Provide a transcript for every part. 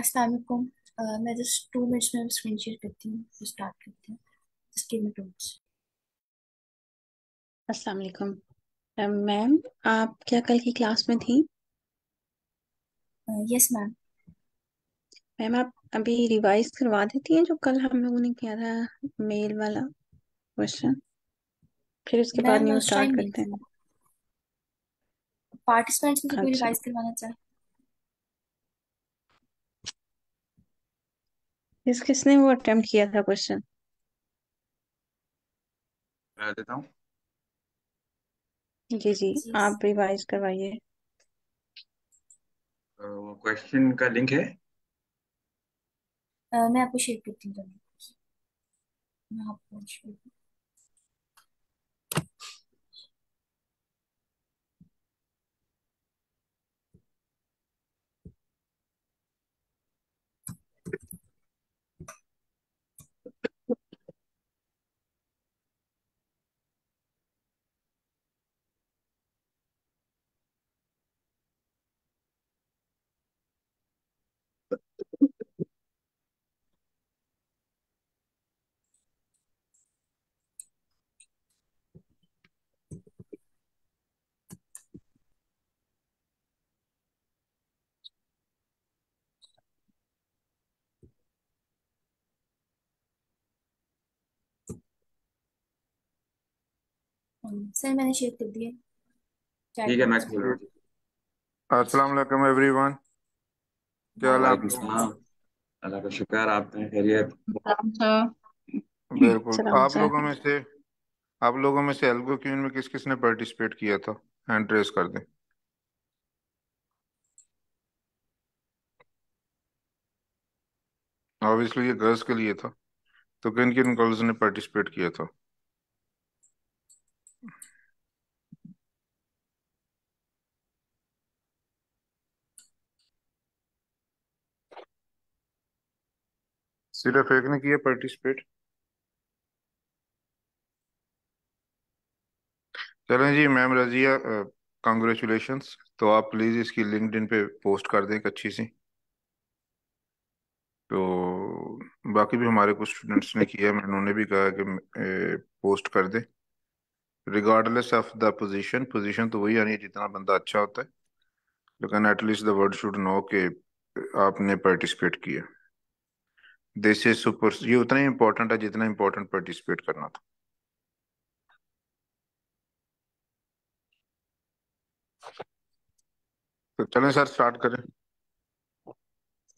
अस्सलाम वालेकुम। मैं जस्ट 2 मिनट्स में स्क्रीन शेयर करती हूँ तो स्टार्ट करते हैं। Just give me 2 minutes. अस्सलाम वालेकुम। मैम, आप क्या कल की क्लास में थी? Yes ma'am. मैम, आप अभी रिवाइज करवा देती हैं जो कल हम लोगों ने किया था, मेल वाला क्वेश्चन। फिर उसके बाद मैम न्यू उस स्टार्ट टाइम नहीं करते थी। हैं। पार्टिसिपेंट्स में से कोई अच्छा, रिवाइज करवाना चाहे? किसने वो अटेम्प्ट किया था क्वेश्चन? मैं देता हूँ। जी जी, जी। आप रिवाइज करवाइए। वो क्वेश्चन का लिंक है। मैं आपको शेयर करती हूँ जल्दी। मैं आपको शेयर सर मैंने शेयर कर दिया चैट ठीक है, मैं बॉक्स में। खोल रहा हूँ। अस्सलाम वालेकुम एवरीवन। क्या हाल है आप वालेकुम लोगों सलाम। अल्लाह का शुक्र, आप हैं खैरियत? अच्छा। का? बिल्कुल। सलाम आप सर। लोगों में से एल्गो क्यून में किस किस ने पार्टिसिपेट किया था? हैंड रेस कर दें। ऑब्वियसली ये गर्ल्स के लिए था, तो किन किन गर्ल्स ने पार्टिसिपेट किया था? सिर्फ एक ने किया पार्टिसिपेट? चलें जी, मैम रजिया, कॉन्ग्रेचुलेशंस। तो आप प्लीज इसकी लिंक्डइन पे पोस्ट कर दें एक अच्छी सी। तो बाकी भी हमारे कुछ स्टूडेंट्स ने किया, मैं उन्होंने भी कहा कि पोस्ट कर दें। Regardless of the position, position तो वही आनी है जितना बंदा अच्छा होता है, लेकिन at least the world should know कि आपने पार्टिसिपेट किया। दिस इज सुपर, ये उतना ही इंपॉर्टेंट है जितना इंपॉर्टेंट पार्टिसिपेट करना था। तो चलें सर, स्टार्ट करें।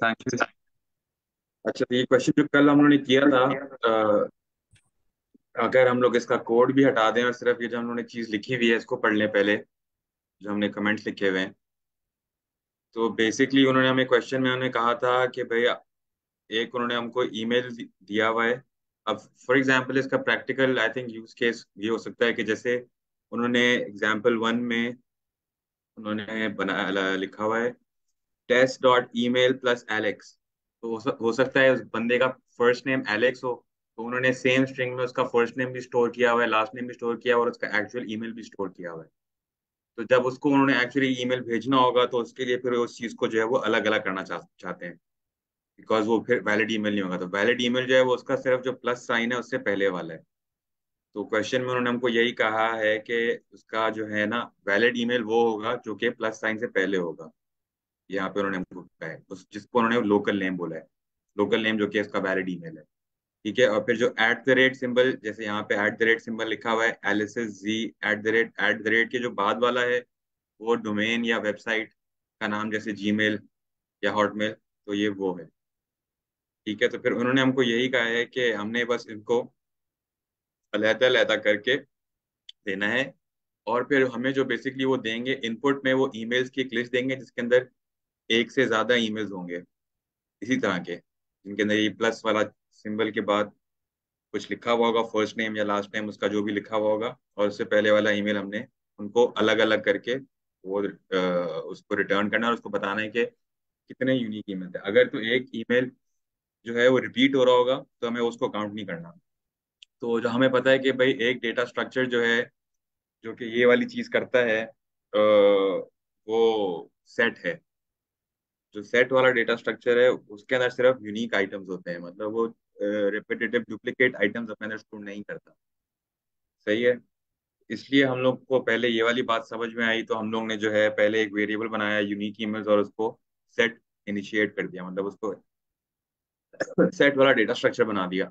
Thank you. अच्छा, तो ये क्वेश्चन जो कल हम लोगों ने किया था, अ, अगर हम लोग इसका कोड भी हटा दें और सिर्फ ये जो हम लोगों ने चीज़ लिखी हुई है इसको पढ़ लें पहले, जो हमने कमेंट्स लिखे हुए हैं। तो बेसिकली उन्होंने हमें क्वेश्चन में उन्होंने कहा था कि भाई, एक उन्होंने हमको ईमेल दिया हुआ है। अब फॉर एग्जांपल इसका practical I think use case ये हो सकता है कि जैसे उन्होंने एग्जांपल 1 में उन्होंने लिखा हुआ है test.email+Alex। तो हो सकता है उस बंदे का फर्स्ट नेम एलेक्स हो, तो उन्होंने सेम स्ट्रिंग में उसका फर्स्ट नेम भी स्टोर किया हुआ है, लास्ट नेम भी स्टोर किया हुआ है और उसका एक्चुअल ईमेल भी स्टोर किया हुआ है। तो जब उसको उन्होंने एक्चुअली ईमेल भेजना होगा तो उसके लिए फिर उस चीज को जो है वो अलग अलग करना चाहते हैं, बिकॉज वो फिर वैलिड ईमेल नहीं होगा। तो वैलिड ईमेल जो है वो उसका सिर्फ जो प्लस साइन है उससे पहले वाला है। तो क्वेश्चन में उन्होंने हमको यही कहा है कि उसका जो है ना वैलिड ईमेल वो होगा जो कि प्लस साइन से पहले होगा। यहाँ पे उन्होंने हमको कहा है उस जिसको उन्होंने लोकल नेम बोला है, लोकल नेम जो कि इसका वैलिड ईमेल है। ठीक है, और फिर जो एट द रेट सिंबल, जैसे यहाँ पे एट द रेट सिंबल लिखा हुआ है LSSZ एट द रेट के जो बाद वाला है वो डोमेन या वेबसाइट का नाम, जैसे जीमेल या हॉटमेल, तो ये वो है। ठीक है, तो फिर उन्होंने हमको यही कहा है कि हमने बस इनको अलहदा अलहदा करके देना है। और फिर हमें जो बेसिकली वो देंगे इनपुट में, वो ईमेल्स की एक लिस्ट देंगे जिसके अंदर एक से ज्यादा ईमेल्स होंगे इसी तरह के, जिनके अंदर ये प्लस वाला सिंबल के बाद कुछ लिखा हुआ होगा, फर्स्ट नेम या लास्ट नेम उसका जो भी लिखा हुआ होगा, और उससे पहले वाला ईमेल हमने उनको अलग अलग करके वो उसको रिटर्न करना है और उसको बताना है कि कितने यूनिक ईमेल थे। अगर तो एक ईमेल जो है वो रिपीट हो रहा होगा तो हमें उसको काउंट नहीं करना। तो जो हमें पता है कि भाई एक डेटा स्ट्रक्चर जो है जो कि ये वाली चीज करता है, वो सेट है। जो सेट वाला डेटा स्ट्रक्चर है उसके अंदर सिर्फ यूनिक आइटम्स होते हैं, मतलब वो रिपीटेटिव डुप्लीकेट आइटम्स अपने अंदर स्टोर नहीं करता। सही है। इसलिए हम लोग को पहले ये वाली बात समझ में आई, तो हम लोग ने जो है पहले एक वेरिएबल बनाया यूनिक ईमेल्स और उसको सेट इनिशिएट कर दिया, मतलब उसको सेट वाला डेटा स्ट्रक्चर बना दिया।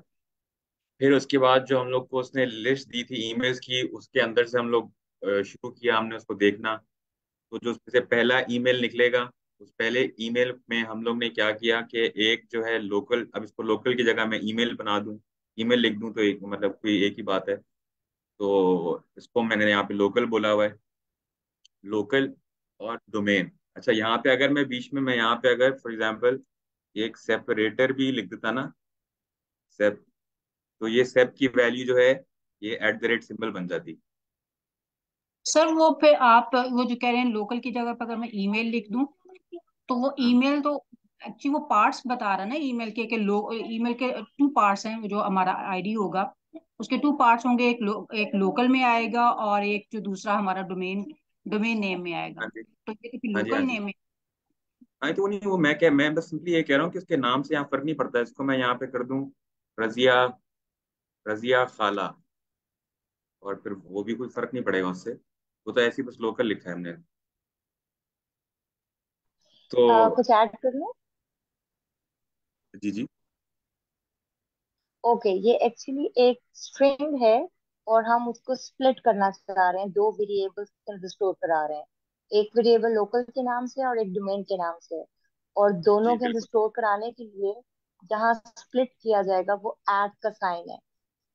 फिर उसके बाद जो हम लोग को उसने लिस्ट दी थी ईमेल्स की, उसके अंदर से हम लोग शुरू किया हमने उसको देखना। तो जो उसमें से पहला ईमेल निकलेगा, उस पहले ईमेल में हम लोग ने क्या किया कि एक जो है लोकल, अब इसको लोकल की जगह मैं ईमेल बना दूं, ईमेल लिख दूं, तो एक मतलब कोई एक ही बात है। तो इसको मैंने यहाँ पे लोकल बोला हुआ है, लोकल और डोमेन। अच्छा, यहाँ पे अगर मैं बीच में मैं यहाँ पे अगर फॉर एग्जांपल एक सेपरेटर भी लिख देता ना, सेप, तो ये सेप की वैल्यू जो है ये @ सिंबल बन जाती। सर वो फिर आप वो जो कह रहे हैं लोकल की जगह पर अगर मैं ईमेल लिख दूं, तो वो हाँ ईमेल तो एक्चुअली वो पार्ट्स बता रहा है ना ईमेल के, ईमेल के टू पार्ट्स हैं, जो हमारा आईडी होगा उसके टू पार्ट्स होंगे, एक लोकल में आएगा और एक जो दूसरा हमारा डोमेन डोमेन नेम में आएगा। हाँ जी, तो ये तो फिर हाँ जी, हाँ लोकल जी। नेम में। हाँ तो वो नहीं, वो मैं बस सिंपली ये कह रहा हूँ कि उसके नाम से यहाँ फर्क नहीं पड़ता, इसको मैं यहाँ पे कर दूं रजिया, रजिया खाला, और फिर वो भी कोई फर्क नहीं पड़ेगा उससे, वो तो ऐसे ही बस लोकल लिखा है हमने। तो कुछ ऐड कर लूं? जी जी। ओके, ये एक्चुअली एक स्ट्रिंग है और हम उसको स्प्लिट करना चाह रहे हैं, दो वेरिएबल्स के अंदर स्टोर करा रहे हैं। एक वेरिएबल लोकल के नाम से और एक डोमेन के नाम से। और जी दोनों के अंदर बिल्कुल स्टोर कराने के लिए जहाँ स्प्लिट किया जाएगा वो ऐड का साइन है।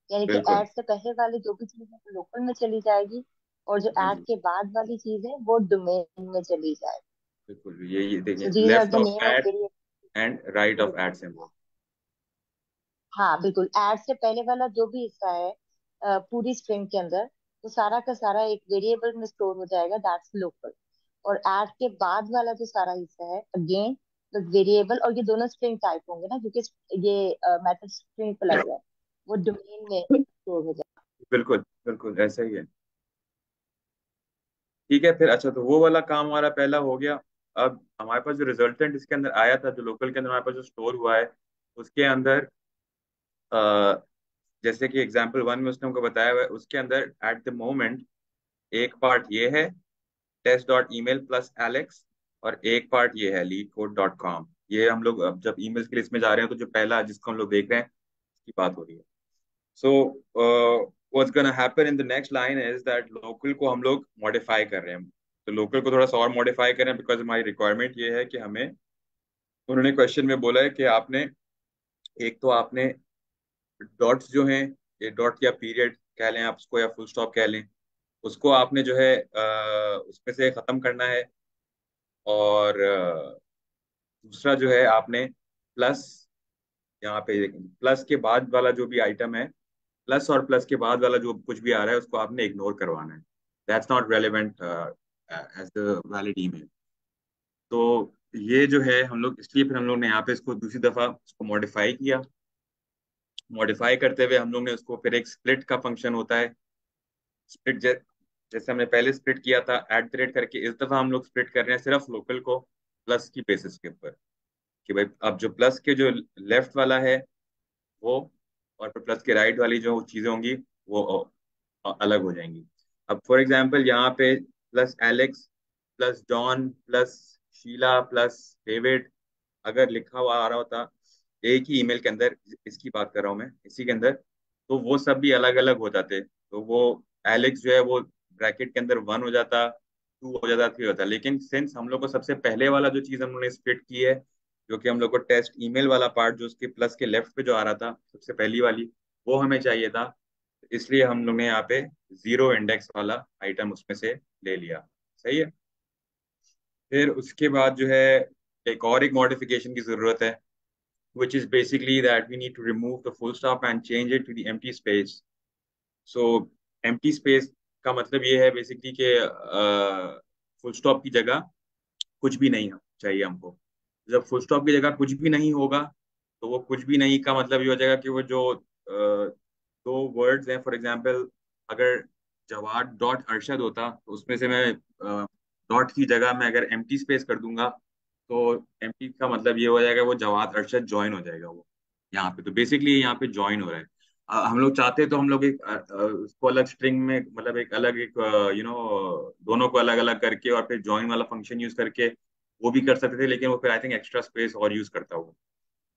यानी कि बिल्कुल। ऐड से पहले वाली जो भी चीज है वो लोकल में चली जाएगी, और जो हाँ ऐड जी के बाद वाली चीज है वो डोमेन में चली जाएगी। बिल्कुल, ये सो देखिए, these are left the of name of add variable. And right of add symbol. हाँ बिल्कुल, ऐड से पहले वाला जो भी हिस्सा है पूरी स्ट्रिंग के अंदर, वो सारा का सारा एक वेरिएबल में स्टोर हो जाएगा, दैट्स लोकल। और ऐड के बाद वाला जो सारा हिस्सा है अगेन द वेरिएबल, और ये दोनों स्ट्रिंग टाइप होंगे ना, क्योंकि ये मेथड स्ट्रिंग पे लग रहा है, वो डोमेन में स्टोर हो जाएगा। बिल्कुल बिल्कुल ऐसा ही है। ठीक है फिर, अच्छा तो वो वाला काम हमारा पहला हो गया। अब हमारे पास जो रिजल्टेंट इसके अंदर आया था, जो लोकल के अंदर हमारे पास जो स्टोर हुआ है, उसके अंदर जैसे कि एग्जांपल 1 में उसने हमको बताया हुआ है, उसके अंदर एट द मोमेंट एक पार्ट ये है test.email प्लस एलेक्स, और एक पार्ट ये है leadcode.com। ये हम लोग अब जब ईमेल्स की लिस्ट में जा रहे हैं तो जो पहला जिसको हम लोग देख रहे हैं उसकी बात हो रही है। So what's gonna happen in the next line is that local को हम लोग मॉडिफाई कर रहे हैं। तो लोकल को थोड़ा सा और मॉडिफाई कर रहे हैं, बिकॉज हमारी रिक्वायरमेंट ये है कि हमें, उन्होंने क्वेश्चन में बोला है कि आपने, एक तो आपने डॉट्स जो हैं, ये डॉट या पीरियड कह लें आप उसको या फुल स्टॉप कह लें, उसको आपने जो है उसमें से खत्म करना है। और दूसरा जो है आपने प्लस, यहाँ पे प्लस के बाद वाला जो भी आइटम है, प्लस और प्लस के बाद वाला जो कुछ भी आ रहा है उसको आपने इग्नोर करवाना है। That's not relevant as the valid email. तो ये जो है हम लोग, इसलिए फिर हम लोग ने यहाँ पे इसको दूसरी दफा उसको मॉडिफाई किया। मॉडिफाई करते हुए हम लोग ने उसको फिर एक स्प्लिट का फंक्शन होता है, स्प्लिट जैसे हमने पहले स्प्लिट किया था @ करके, इस दफा हम लोग स्प्लिट कर रहे हैं सिर्फ लोकल को प्लस की बेसिस के ऊपर, कि भाई अब जो प्लस के जो लेफ्ट वाला है वो, और फिर प्लस के राइट वाली जो चीजें होंगी वो अलग हो जाएंगी। अब फॉर एग्जांपल यहाँ पे plus Alex plus John plus Sheila plus David अगर लिखा हुआ आ रहा होता एक ही ईमेल के अंदर, इसकी बात कर रहा हूँ मैं, इसी के अंदर, तो वो सब भी अलग अलग हो जाते। तो वो एलेक्स जो है वो ब्रैकेट के अंदर 1 हो जाता, 2 हो जाता, 3 होता। लेकिन सिंस हम लोग को सबसे पहले वाला जो चीज हम लोगों ने स्प्लिट की है, जो कि हम लोग को टेस्ट ईमेल वाला पार्ट जो उसके प्लस के लेफ्ट पे जो आ रहा था सबसे पहली वाली, वो हमें चाहिए था। इसलिए हम लोग ने यहाँ पे 0 इंडेक्स वाला आइटम उसमें से ले लिया। सही है। फिर उसके बाद जो है एक मॉडिफिकेशन की जरूरत है, which is basically that we need to remove the full stop and change it to the empty space. So empty space का मतलब ये है बेसिकली कि फुल स्टॉप की जगह कुछ भी नहीं चाहिए हमको। जब फुल स्टॉप की जगह कुछ भी नहीं होगा, तो वो कुछ भी नहीं का मतलब ये हो जाएगा कि वो जो दो वर्ड्स हैं, फॉर एग्जांपल अगर जवाद डॉट अरशद होता, तो उसमें से मैं डॉट की जगह मैं अगर एम्प्टी स्पेस कर दूंगा, तो एमटी का मतलब ये हो जाएगा वो जवाद अरशद ज्वाइन हो जाएगा वो यहाँ पे। तो बेसिकली यहाँ पे ज्वाइन हो रहा है। हम लोग चाहते तो हम लोग एक उसको अलग स्ट्रिंग में मतलब एक अलग एक दोनों को अलग अलग करके और फिर ज्वाइन वाला फंक्शन यूज करके वो भी कर सकते थे, लेकिन वो फिर आई थिंक एक्स्ट्रा स्पेस और यूज करता वो।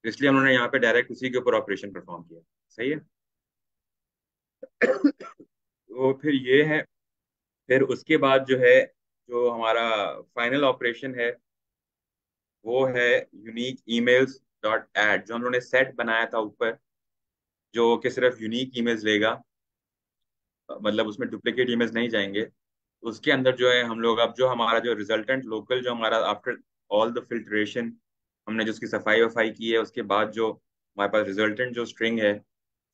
तो इसलिए उन्होंने यहाँ पे डायरेक्ट उसी के ऊपर ऑपरेशन परफॉर्म किया। सही है। तो फिर ये है। फिर उसके बाद जो है जो हमारा फाइनल ऑपरेशन है वो है यूनिक ईमेल्स डॉट एड, जो हम लोगों ने सेट बनाया था ऊपर, जो कि सिर्फ यूनिक ईमेल्स लेगा, मतलब उसमें डुप्लीकेट ईमेल्स नहीं जाएंगे। उसके अंदर जो है हम लोग अब जो हमारा जो रिजल्टेंट लोकल जो हमारा आफ्टर ऑल द फिल्ट्रेशन हमने जो उसकी सफाई वफाई की है उसके बाद जो हमारे पास रिजल्टेंट जो स्ट्रिंग है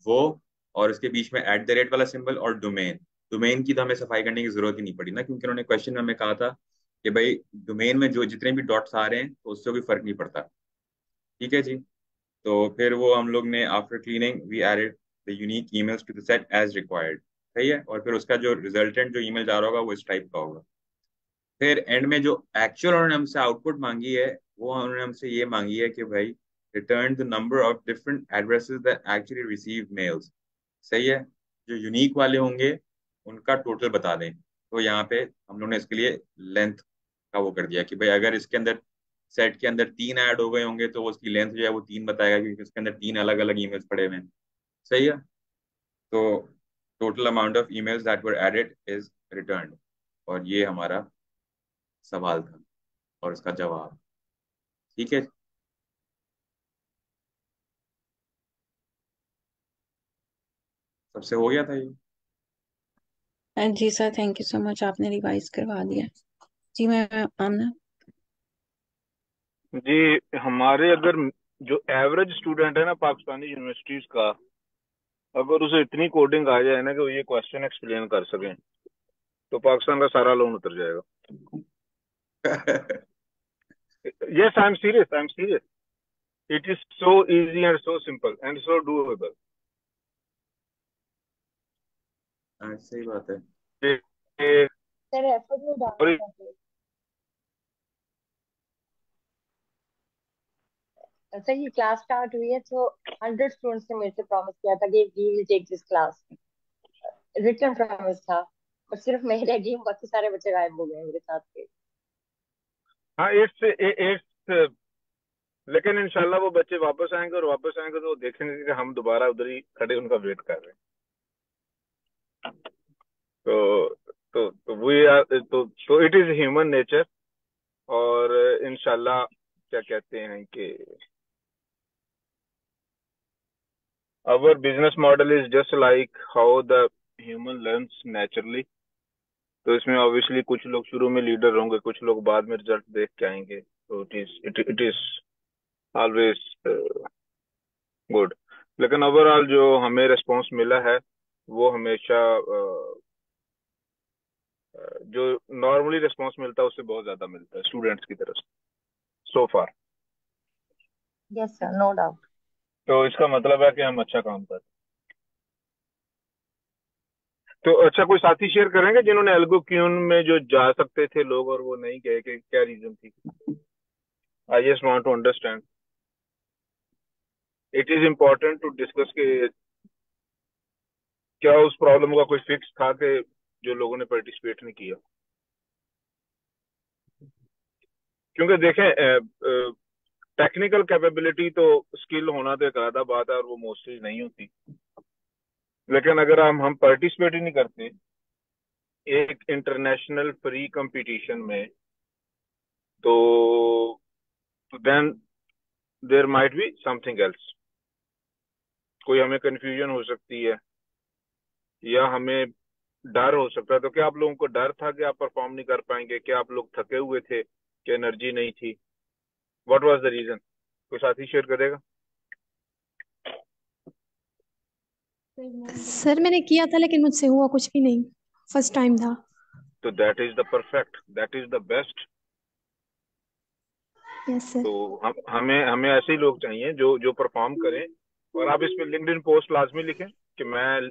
वो, और उसके बीच में एट द रेट वाला सिंबल और डोमेन। डोमेन की तो हमें सफाई करने की जरूरत ही नहीं पड़ी ना, क्योंकि उन्होंने क्वेश्चन में हमें कहा था कि भाई डोमेन में जो जितने भी डॉट्स आ रहे हैं तो उससे कोई फर्क नहीं पड़ता। ठीक है जी। तो फिर वो हम लोग ने after cleaning we added the unique emails to the set as required. सही है। और फिर उसका जो रिजल्टेंट जो ईमेल जा रहा होगा वो इस टाइप का होगा। फिर एंड में जो एक्चुअल उन्होंने हमसे आउटपुट मांगी है वो उन्होंने हमसे ये मांगी है कि भाई return the number of different addresses that actually receive mails. सही है। जो यूनिक वाले होंगे उनका टोटल बता दें। तो यहाँ पे हम लोग ने इसके लिए लेंथ का वो कर दिया कि भाई अगर इसके अंदर सेट के अंदर 3 ऐड हो गए होंगे तो उसकी लेंथ जो है वो 3 बताएगा, क्योंकि उसके अंदर 3 अलग अलग ईमेल्स पड़े हुए हैं। सही है। तो total amount of emails that were added is return. और ये हमारा सवाल था और उसका जवाब। ठीक है। सबसे हो गया था ये। जी sir, thank you so much, आपने रिवाइज करवा दिया। जी मैं आमना। जी हमारे अगर जो एवरेज स्टूडेंट है ना पाकिस्तानी यूनिवर्सिटीज का, अगर उसे इतनी कोडिंग आ जाए ना कि वो ये क्वेश्चन एक्सप्लेन कर सके तो पाकिस्तान का सारा लोन उतर जाएगा। Yes I am serious, I am serious. It is so easy and so simple and so doable. सही बात है। सर एफर्ट में डालना और चाहिए। सर ये क्लास स्टार्ट हुई है तो 100 स्टूडेंट्स ने मेरे से प्रॉमिस किया था कि we will take this class. Return promise था, और सिर्फ मैं रह गई हूँ, बाकी सारे बच्चे गायब हो गए मेरे साथ के। हाँ इट्स इट्स लेकिन इंशाल्लाह वो बच्चे वापस आएंगे, और वापस आएंगे तो वो देखेंगे कि हम दोबारा उधर ही खड़े उनका वेट कर रहे हैं। तो वी आर तो इट इज ह्यूमन नेचर। और इंशाल्लाह क्या कहते हैं कि our business model is just like how the human learns naturally. तो इसमें ऑब्वियसली कुछ लोग शुरू में लीडर होंगे, कुछ लोग बाद में रिजल्ट देख के आएंगे। तो इट इज ऑलवेज गुड। लेकिन ओवरऑल जो हमें रिस्पॉन्स मिला है वो हमेशा जो नॉर्मली रिस्पॉन्स मिलता है उससे बहुत ज्यादा मिलता है स्टूडेंट्स की तरफ से so far. Yes sir, no doubt. तो इसका मतलब है कि हम अच्छा काम कर रहे हैं। तो अच्छा कोई साथी शेयर करेंगे जिन्होंने एल्गो क्यून में जो जा सकते थे लोग और वो नहीं गए, कि क्या रीजन थी? I just want to understand. It is important to discuss कि क्या उस प्रॉब्लम का कोई फिक्स था कि जो लोगों ने पार्टिसिपेट नहीं किया। क्योंकि देखें टेक्निकल कैपेबिलिटी तो स्किल होना तो एक आधा बात है और वो मोस्टली नहीं होती। लेकिन अगर हम पार्टिसिपेट ही नहीं करते एक इंटरनेशनल फ्री कंपटीशन में, तो then there might be something else. कोई हमें कंफ्यूजन हो सकती है या हमें डर हो सकता है। तो क्या आप लोगों को डर था कि आप परफॉर्म नहीं कर पाएंगे? क्या आप लोग थके हुए थे कि एनर्जी नहीं थी? What was the reason? कोई साथी शेयर करेगा? सर मैंने किया था लेकिन मुझसे हुआ कुछ भी नहीं, फर्स्ट टाइम था। तो that is the perfect, that is the best. Yes sir. तो हमें हमें ऐसे ही लोग चाहिए जो जो परफॉर्म करें। और आप इस पे लिंक्डइन पोस्ट लाजमी लिखें कि मैं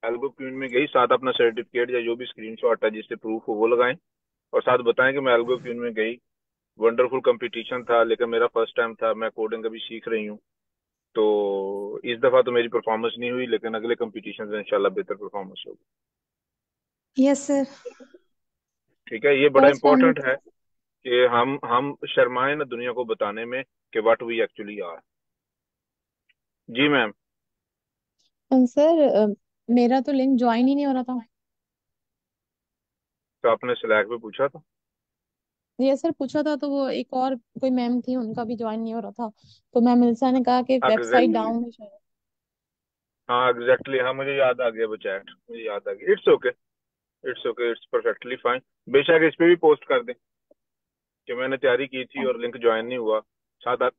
एल्गो क्वीन में गई, साथ अपना सर्टिफिकेट या जो भी स्क्रीनशॉट है जिससे प्रूफ हो वो लगाएं, और साथ बताएं कि मैं एल्गो क्वीन में गई, वंडरफुल कंपटीशन था, लेकिन मेरा फर्स्ट टाइम था, मैं कोडिंग अभी सीख रही हूँ। तो इस दफा तो मेरी परफॉर्मेंस नहीं हुई, लेकिन अगले कंपटीशन में इंशाल्लाह बेहतर परफॉर्मेंस होगी। Yes sir. ठीक है, ये बड़ा फर्स्ट टाइम। इम्पोर्टेंट है कि हम शर्माए ना दुनिया को बताने में कि व्हाट वी एक्चुअली आर। जी मैम। सर मेरा तो लिंक ज्वाइन ही नहीं हो रहा था। तो आपने स्लैक पे पूछा था? ये सर पूछा था तो वो एक और कोई मैम थी, उनका भी ज्वाइन नहीं हो रहा था। तो मैम मिल्सा ने कहा कि वेबसाइट एग्जैक्टली, डाउन है शायद। हाँ एग्जैक्टली, हाँ मुझे याद आ गया वो चैट, मुझे याद आ गया। It's okay, it's okay, it's perfectly fine. बेशक इस पे भी पोस्ट कर दें कि मैंने तैयारी की थी और लिंक ज्वाइन नहीं हुआ, साथ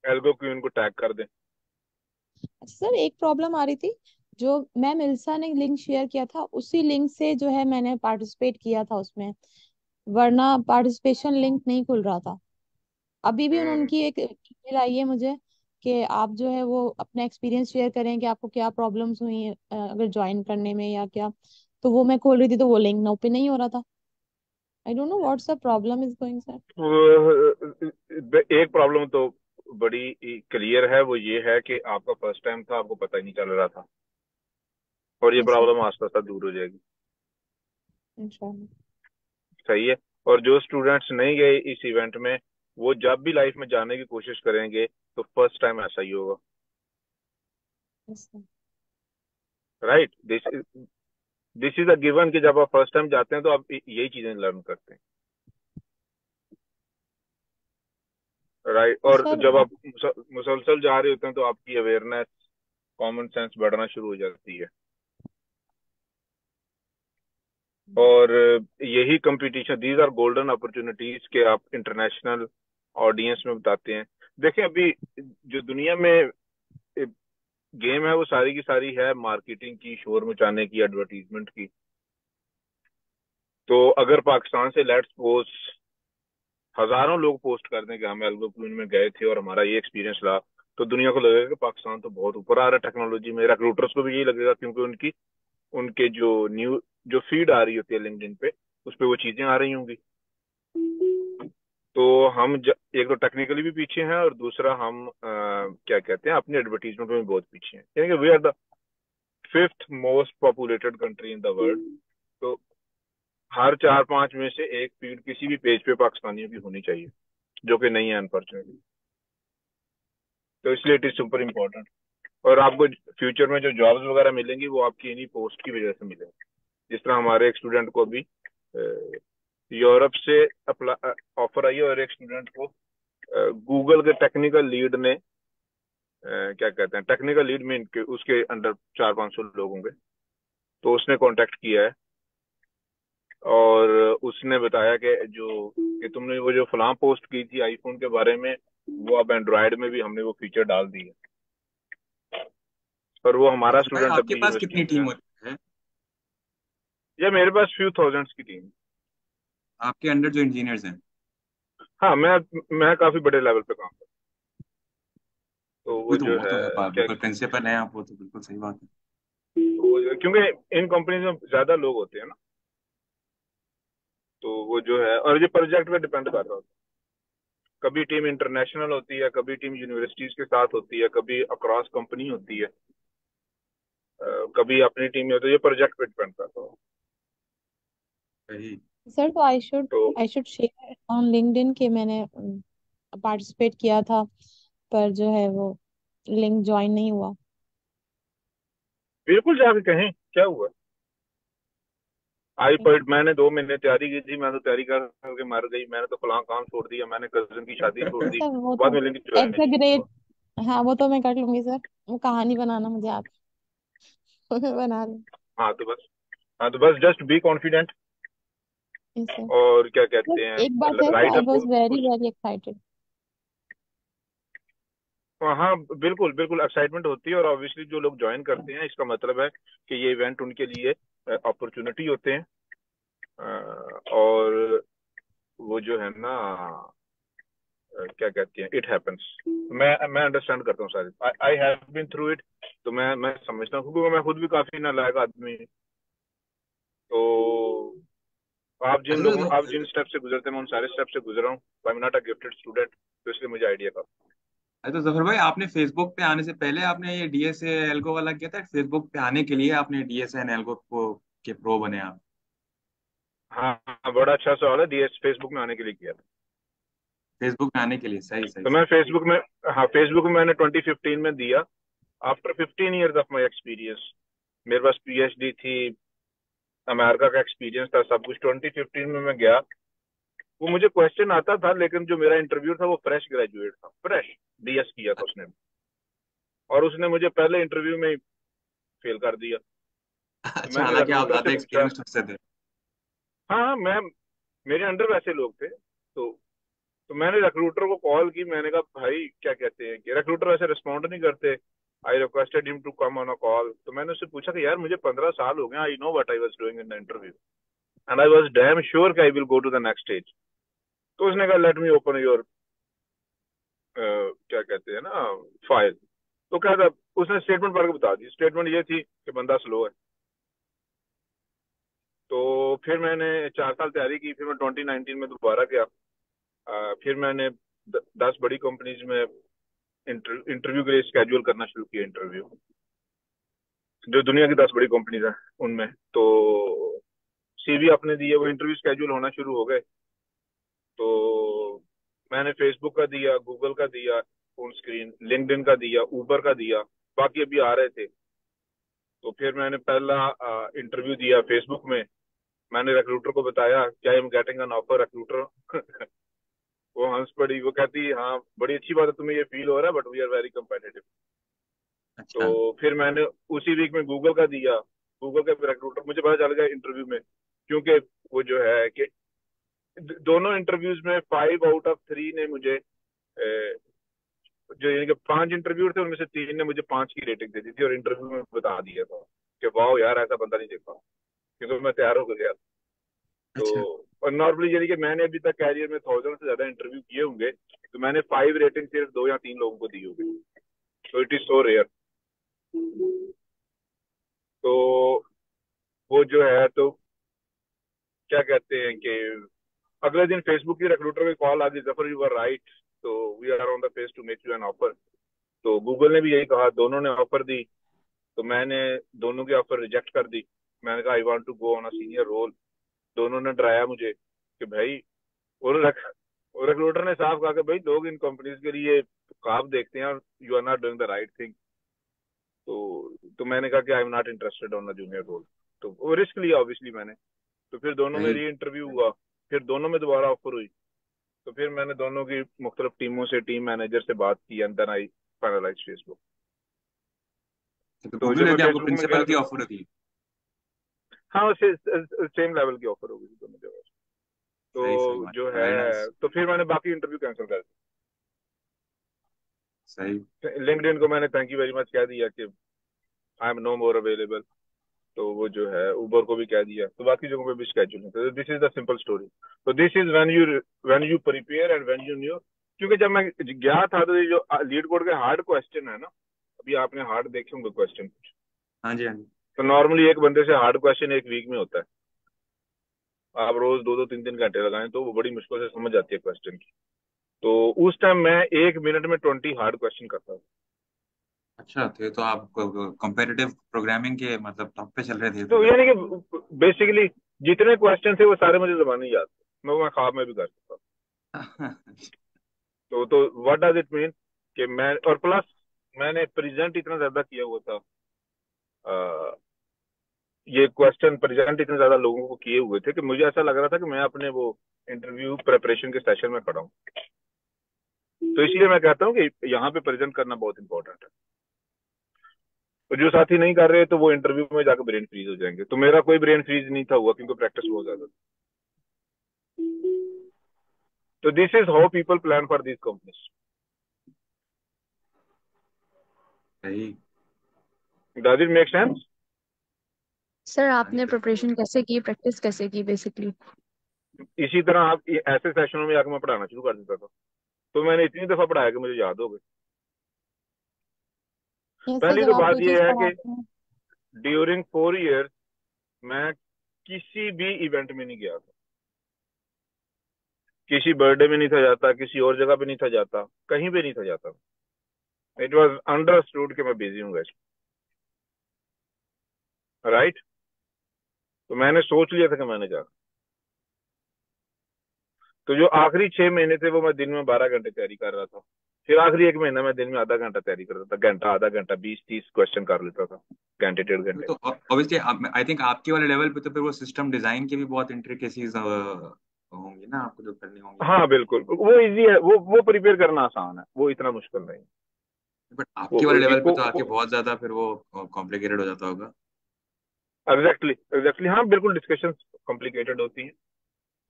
एल्गो क्वीन को टैग कर दें। अच्छा सर, एक प्रॉब्लम आ रही थी। जो मैम इल्सा ने लिंक शेयर किया था उसी लिंक से जो है मैंने पार्टिसिपेट किया था उसमें, वरना पार्टिसिपेशन लिंक नहीं खुल रहा था। अभी भी हम्म। उनकी एक ईमेल आई है मुझे कि आप जो है वो अपना एक्सपीरियंस शेयर करें कि आपको क्या प्रॉब्लम्स हुई हैं, अगर ज्वाइन करने में या क्या। तो वो मैं खोल रही थी तो वो लिंक ना ओपन नहीं हो रहा था। I don't know what's the problem is going sir. एक प्रॉब्लम तो बड़ी क्लियर है, वो ये है कि आपका फर्स्ट टाइम था, आपको पता ही नहीं चल रहा था, और ये यस सर। प्रॉब्लम आस्ते आस्ते दूर हो जाएगी। इंशाल्लाह। सही है। और जो स्टूडेंट्स नहीं गए इस इवेंट में, वो जब भी लाइफ में जाने की कोशिश करेंगे तो फर्स्ट टाइम ऐसा ही होगा। Yes sir. Right, this is a given कि जब आप फर्स्ट टाइम जाते हैं तो आप यही चीजें लर्न करते हैं। राइट, और सर जब आप मुसलसल जा रहे होते हैं तो आपकी अवेयरनेस, कॉमन सेंस बढ़ना शुरू हो जाती है। और यही competition, these are golden opportunities के आप इंटरनेशनल ऑडियंस में बताते हैं। देखें, अभी जो दुनिया में गेम है वो सारी की सारी है मार्केटिंग की, शोर मचाने की, एडवर्टीजमेंट की। तो अगर पाकिस्तान से लेट्स सपोज हजारों लोग पोस्ट कर दें कि हम एल्गो क्वीन में गए थे और हमारा ये एक्सपीरियंस रहा, तो दुनिया को लगेगा कि पाकिस्तान तो बहुत ऊपर आ रहा है टेक्नोलॉजी में। रिक्रूटर्स को भी यही लगेगा, क्योंकि उनके जो न्यू जो फीड आ रही होती है लिंक्डइन पे, उस पे वो चीजें आ रही होंगी। तो एक तो टेक्निकली भी पीछे हैं, और दूसरा हम क्या कहते हैं, अपनी एडवर्टीजमेंट में भी बहुत पीछे हैं, यानी कि we are the fifth most populated country in the world. तो हर 4-5 में से एक फीड किसी भी पेज पे पाकिस्तानियों की होनी चाहिए, जो कि नहीं है अनफॉर्चुनेटली। तो इसलिए इट इज सुपर इम्पोर्टेंट। और आपको फ्यूचर में जो जॉब्स वगैरह मिलेंगी वो आपकी इन्हीं पोस्ट की वजह से मिलेंगी। जिस तरह हमारे एक स्टूडेंट को अभी यूरोप से ऑफर आई है, और एक स्टूडेंट को गूगल के टेक्निकल लीड ने क्या कहते हैं, टेक्निकल लीड में उसके अंडर 400-500 लोग होंगे, तो उसने कांटेक्ट किया है और उसने बताया कि तुमने वो जो फलां पोस्ट की थी आईफोन के बारे में, वो अब एंड्रॉयड में भी हमने वो फीचर डाल दी है। और वो हमारा बताए स्टूडेंट आपके अपनी पास यूनिवर्सिटी कितनी में टीम है। होती है? या मेरे पास फ्यू थाउजेंड्स की टीम। आपके अंडर जो इंजीनियर्स हैं? हाँ, मैं काफी बड़े लेवल पे काम करता हूँ। तो कोई वो तो जो वो है तो है क्या, बिल्कुल प्रिंसिपल है आप, वो तो बिल्कुल सही बात है। क्योंकि इन कंपनीज में ज्यादा लोग होते हैं ना, तो वो जो है, और ये प्रोजेक्ट पे डिपेंड कर रहा होता है। कभी टीम इंटरनेशनल होती है, कभी टीम यूनिवर्सिटीज के साथ होती है, कभी अक्रॉस कंपनी होती है, कभी अपनी टीम में होती है। ये प्रोजेक्ट पे डिपेंड करता है। सही। सर तो तो I should share on LinkedIn कि मैंने पार्टिसिपेट किया था, पर जो है वो लिंक ज्वाइन नहीं हुआ। बिल्कुल जाके कहें क्या हुआ। मैंने 2 महीने तैयारी की थी, मैं तो तैयारी कर करके मर गई, मैंने तो फलां काम छोड़ दिया, मैंने कजन की शादी छोड़ दी, सर वो बाद तो में लिंक ज्वाइन नहीं एग्जैगरेट। हुआ। हाँ वो तो मैं कर लूंगी सर, वो कहानी बनाना मुझे आता है। मैं बना लूंगी। हाँ तो बस, हाँ तो बस just be confident. Yes sir. और क्या बस कहते हैं, एक बात है कि right I up was very उस, वेरी एक्साइटेड। हाँ बिल्कुल बिल्कुल एक्साइटमेंट होती है। और ऑब्वियसली जो लोग ज्वाइन करते हैं, इसका मतलब है कि ये इवेंट उनके लिए अपॉर्चुनिटी होते हैं। और वो जो है ना, क्या कहते हैं, इट हैपेंस। मैं अंडरस्टैंड करता हूँ सारी, I have been through it. तो मैं समझता हूँ, क्योंकि मैं खुद भी काफी नालायक आदमी हूँ। तो अच्छा तो आप जिन स्टेप से गुजरते हैं मैं उन सारे स्टेप से गुजरा हूँ। आई am not a gifted student, तो इसलिए मुझे आइडिया था। अच्छा तो जफर भाई, आपने फेसबुक पे आने से पहले आपने ये डीएसए एल्गो वाला किया था? फेसबुक पे आने के लिए आपने डीएसए एंड एल्गो को के प्रो बने आप? हाँ हाँ, बड़ा अच्छा सवाल है। डीएस फेसबुक में आने के लिए किया था। फेसबुक में आने के लिए, सही सही तो मैं सही। फेसबुक में, हाँ फेसबुक में मैंने 2015 में दिया। After 15 years of my experience, मेरे पास पीएचडी थी, अमेरिका का एक्सपीरियंस था, सब कुछ। 2015 में मैं गया। वो मुझे क्वेश्चन आता था, लेकिन जो मेरा इंटरव्यू था वो फ्रेश ग्रेजुएट था, फ्रेश डीएस किया था उसने, और उसने मुझे पहले इंटरव्यू में ही फेल कर दिया। तो अच्छा, मैंने हालांकि आप रिक्रूटर से ज्यादा पूछा। एक्सपीरियंस उससे थे। हाँ हाँ, मैं, मेरे अंडर वैसे लोग थे। तो मैंने रिक्रूटर को कॉल की। मैंने कहा भाई क्या कहते हैं कि रिक्रूटर वैसे रिस्पॉन्ड नहीं करते। I requested him to come on a call. तो मैंने उससे पूछा कि यार मुझे 15 साल हो गए, I know what I was doing in the interview and I was damn sure कि I will go to the next stage. तो उसने कहा लेट मी ओपन योर क्या कहते हैं ना, फाइल। तो क्या था, उसने स्टेटमेंट पढ़ के बता दी। स्टेटमेंट ये थी कि बंदा स्लो है। तो फिर मैंने 4 साल तैयारी की। फिर मैं 2019 में दोबारा गया। फिर मैंने 10 बड़ी कंपनीज में इंटरव्यू के लिए स्केड्यूल करना शुरू किया। इंटरव्यू जो दुनिया की 10 बड़ी कंपनीज हैं उनमें, तो सीवी अपने दिए, वो इंटरव्यू स्केड्यूल होना शुरू हो गए। तो मैंने फेसबुक का दिया, गूगल का दिया, ऑन स्क्रीन लिंक्डइन का दिया, उबर का दिया, बाकी अभी आ रहे थे। तो फिर मैंने पहला इंटरव्यू दिया फेसबुक में। मैंने रिक्रूटर को बताया क्या I am getting an offer. Recruiter वो हंस पड़ी। वो कहती हाँ बड़ी अच्छी बात है, तुम्हें ये फील हो रहा है, but we are very competitive. अच्छा। तो फिर मैंने उसी वीक में गूगल का दिया। गूगल का रिक्रूटर, मुझे पता चल गया इंटरव्यू में, क्योंकि वो जो है कि दोनों इंटरव्यूज में 5 आउट ऑफ 3 ने मुझे जो यानी कि 5 इंटरव्यू थे उनमें से 3 ने मुझे 5 की रेटिंग दे दी थी, और इंटरव्यू में बता दिया था कि वाह यार ऐसा बंदा नहीं देखा, क्योंकि मैं तैयार होकर गया। तो अच्छा। और नॉर्मली यानी कि मैंने अभी तक कैरियर में 1000 से ज्यादा इंटरव्यू किए होंगे, तो मैंने 5 रेटिंग सिर्फ 2 या 3 लोगों को दी होगी। तो इट इज सो रेयर। तो वो जो है, तो क्या कहते हैं कि अगले दिन फेसबुक की रिक्रूटर की कॉल आ गई, जफर यू आर राइट, तो we are on the face to make you an offer. तो गूगल ने भी यही कहा, दोनों ने ऑफर दी। तो मैंने दोनों की ऑफर रिजेक्ट कर दी। मैंने कहा I want to go on a senior role. दोनों ने डराया मुझे कि भाई, और रिक्रूटर ने साफ कहा कि भाई लोग इन कंपनीज के लिए ख्वाब देखते हैं और you are not doing the right thing. तो मैंने कहा कि I am not interested on the junior role. तो वो रिस्क लिया ऑब्वियसली मैंने। तो फिर दोनों में सही। री इंटरव्यू हुआ। फिर दोनों में दोबारा ऑफर हुई। तो फिर मैंने दोनों की मुख्तलिफ टीमों से, टीम मैनेजर से बात की, and then I finalize Facebook. तो तो गूगल जब ने मैं भी आपको फेसबुक में गया प्रिंसिपल की तो ऑफर दी? हाँ, सेम लेवल की ऑफर हो गई दोनों जगह। सही सही, तो जो माशाल्लाह, वेरी है, नाइस। तो फिर मैंने बाकी इंटरव्यू कैंसिल कर सही। दिया। लिंक्डइन को मैंने थैंक यू वेरी मच कह दिया कि I am no more available. तो वो जो है उबर को भी कह दिया। तो बाकी जगहों पे भी स्केड्यूल है। तो this is the simple story. तो this is when you prepare and when you knew. क्योंकि जब मैं गया था तो ये जो लीड कोड के हार्ड क्वेश्चन है ना, अभी आपने हार्ड देखे होंगे क्वेश्चन। हाँ जी, हाँ जी। तो नॉर्मली एक बंदे से हार्ड क्वेश्चन एक वीक में होता है। आप रोज 2-2 3-3 घंटे लगाएं तो वो बड़ी मुश्किल से समझ आती है क्वेश्चन की। तो उस टाइम मैं 1 मिनट में 20 हार्ड क्वेश्चन करता था। अच्छा, थे तो आप कंपेटिटिव प्रोग्रामिंग के मतलब टॉप पे चल रहे थे तो तो फिर यानी तो। कि बेसिकली जितने क्वेश्चन थे वो सारे मुझे जबानी याद थे, मैं ख्वाब में भी कर सकता था। तो व्हाट डज इट मीन कि मैं, और प्लस मैंने प्रेजेंट इतना ज्यादा किया हुआ था। अ, ये क्वेश्चन प्रेजेंट इतने ज्यादा लोगों को किए हुए थे कि मुझे ऐसा लग रहा था कि मैं अपने वो इंटरव्यू प्रिपरेशन के सेशन में खड़ा हूँ। तो इसलिए मैं कहता हूँ कि यहाँ पे प्रेजेंट करना बहुत इंपॉर्टेंट है। तो जो साथी नहीं कर रहे तो वो इंटरव्यू में जाकर ब्रेन फ्रीज हो जाएंगे। तो मेरा कोई ब्रेन फ्रीज नहीं था हुआ, क्योंकि प्रैक्टिस बहुत ज्यादा थी। तो this is how people plan for this companies. सही। Does it make sense? Sir हाँ जी, आपने बिल्कुल। प्रिपरेशन कैसे की, प्रैक्टिस कैसे की बेसिकली? इसी तरह आप ऐसे सेशनों में आकर मैं पढ़ाना शुरू कर देता था। तो मैंने इतनी दफा पढ़ाया कि मुझे याद हो गए। ऐसे पहली जब तो आप बात कोई यह चीज है कि पढ़ाते हैं। ड्यूरिंग 4 इयर्स मैं किसी भी इवेंट में नहीं गया था। किसी बर्थडे में नहीं था जाता, किसी और जगह पे नहीं था जाता, कहीं पे नहीं था जाता। इट वॉज अंडरस्टूड कि मैं बिजी हूँ वैसे, राइट। तो मैंने सोच लिया था कि मैंने जाना। तो जो आखिरी 6 महीने थे वो मैं दिन में 12 घंटे तैयारी कर रहा था। फिर आखिरी 1 महीना मैं दिन में आधा घंटा तैयारी करता था, घंटा आधा घंटा 20-30 क्वेश्चन कर लेता था, घंटे 1.5 घंटे। तो ऑब्वियसली आई थिंक आपके वाले लेवल पे तो फिर वो सिस्टम डिजाइन के भी बहुत इंट्रिकेसीज होंगी ना आपको जो करनी होंगी। हाँ बिल्कुल, वो इजी है, वो प्रिपेयर करना आसान है, वो इतना मुश्किल नहीं। बट वो आपके वाले लेवल पे तो आके वो बहुत ज्यादा फिर वो कॉम्प्लिकेटेड हो जाता होगा। एग्जैक्टली एग्जैक्टली, हाँ बिल्कुल, डिस्कशन कॉम्प्लिकेटेड होती हैं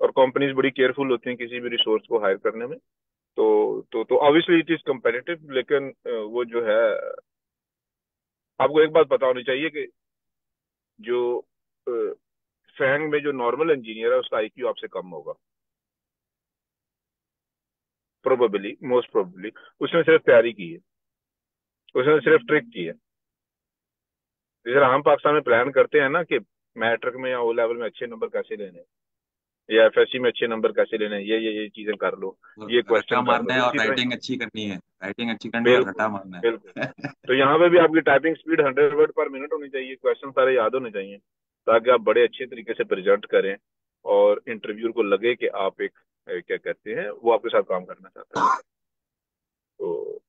और कंपनीज बड़ी केयरफुल होती हैं किसी भी रिसोर्स को हायर करने में। तो ऑब्वियसली इट इज कंपेटिटिव, लेकिन वो जो है, आपको एक बात पता होनी चाहिए कि जो फैंग में जो नॉर्मल इंजीनियर है उसका आईक्यू आपसे कम होगा, प्रोबेबली, मोस्ट प्रोबेबली। उसने सिर्फ तैयारी की है, उसने सिर्फ ट्रिक की है। जैसे हम पाकिस्तान में प्लान करते हैं ना कि मैट्रिक में या ओ लेवल में अच्छे नंबर कैसे लेने हैं, या एफएससी में अच्छे नंबर कैसे लेने हैं, ये चीजें कर लो, ये और रट्टा क्वेश्चन कर लो, मारना है तो और इसी तरह। राइटिंग अच्छी करनी है, राइटिंग अच्छी करनी है और बिल्कुल रट्टा मारना बिल्कुल। है। तो यहाँ पे भी आपकी टाइपिंग स्पीड 100 वर्ड पर मिनट होनी चाहिए, क्वेश्चन सारे याद होने चाहिए, ताकि आप बड़े अच्छे तरीके से प्रेजेंट करें और इंटरव्यूअर को लगे कि आप एक क्या कहते हैं, वो आपके साथ काम करना चाहता है। तो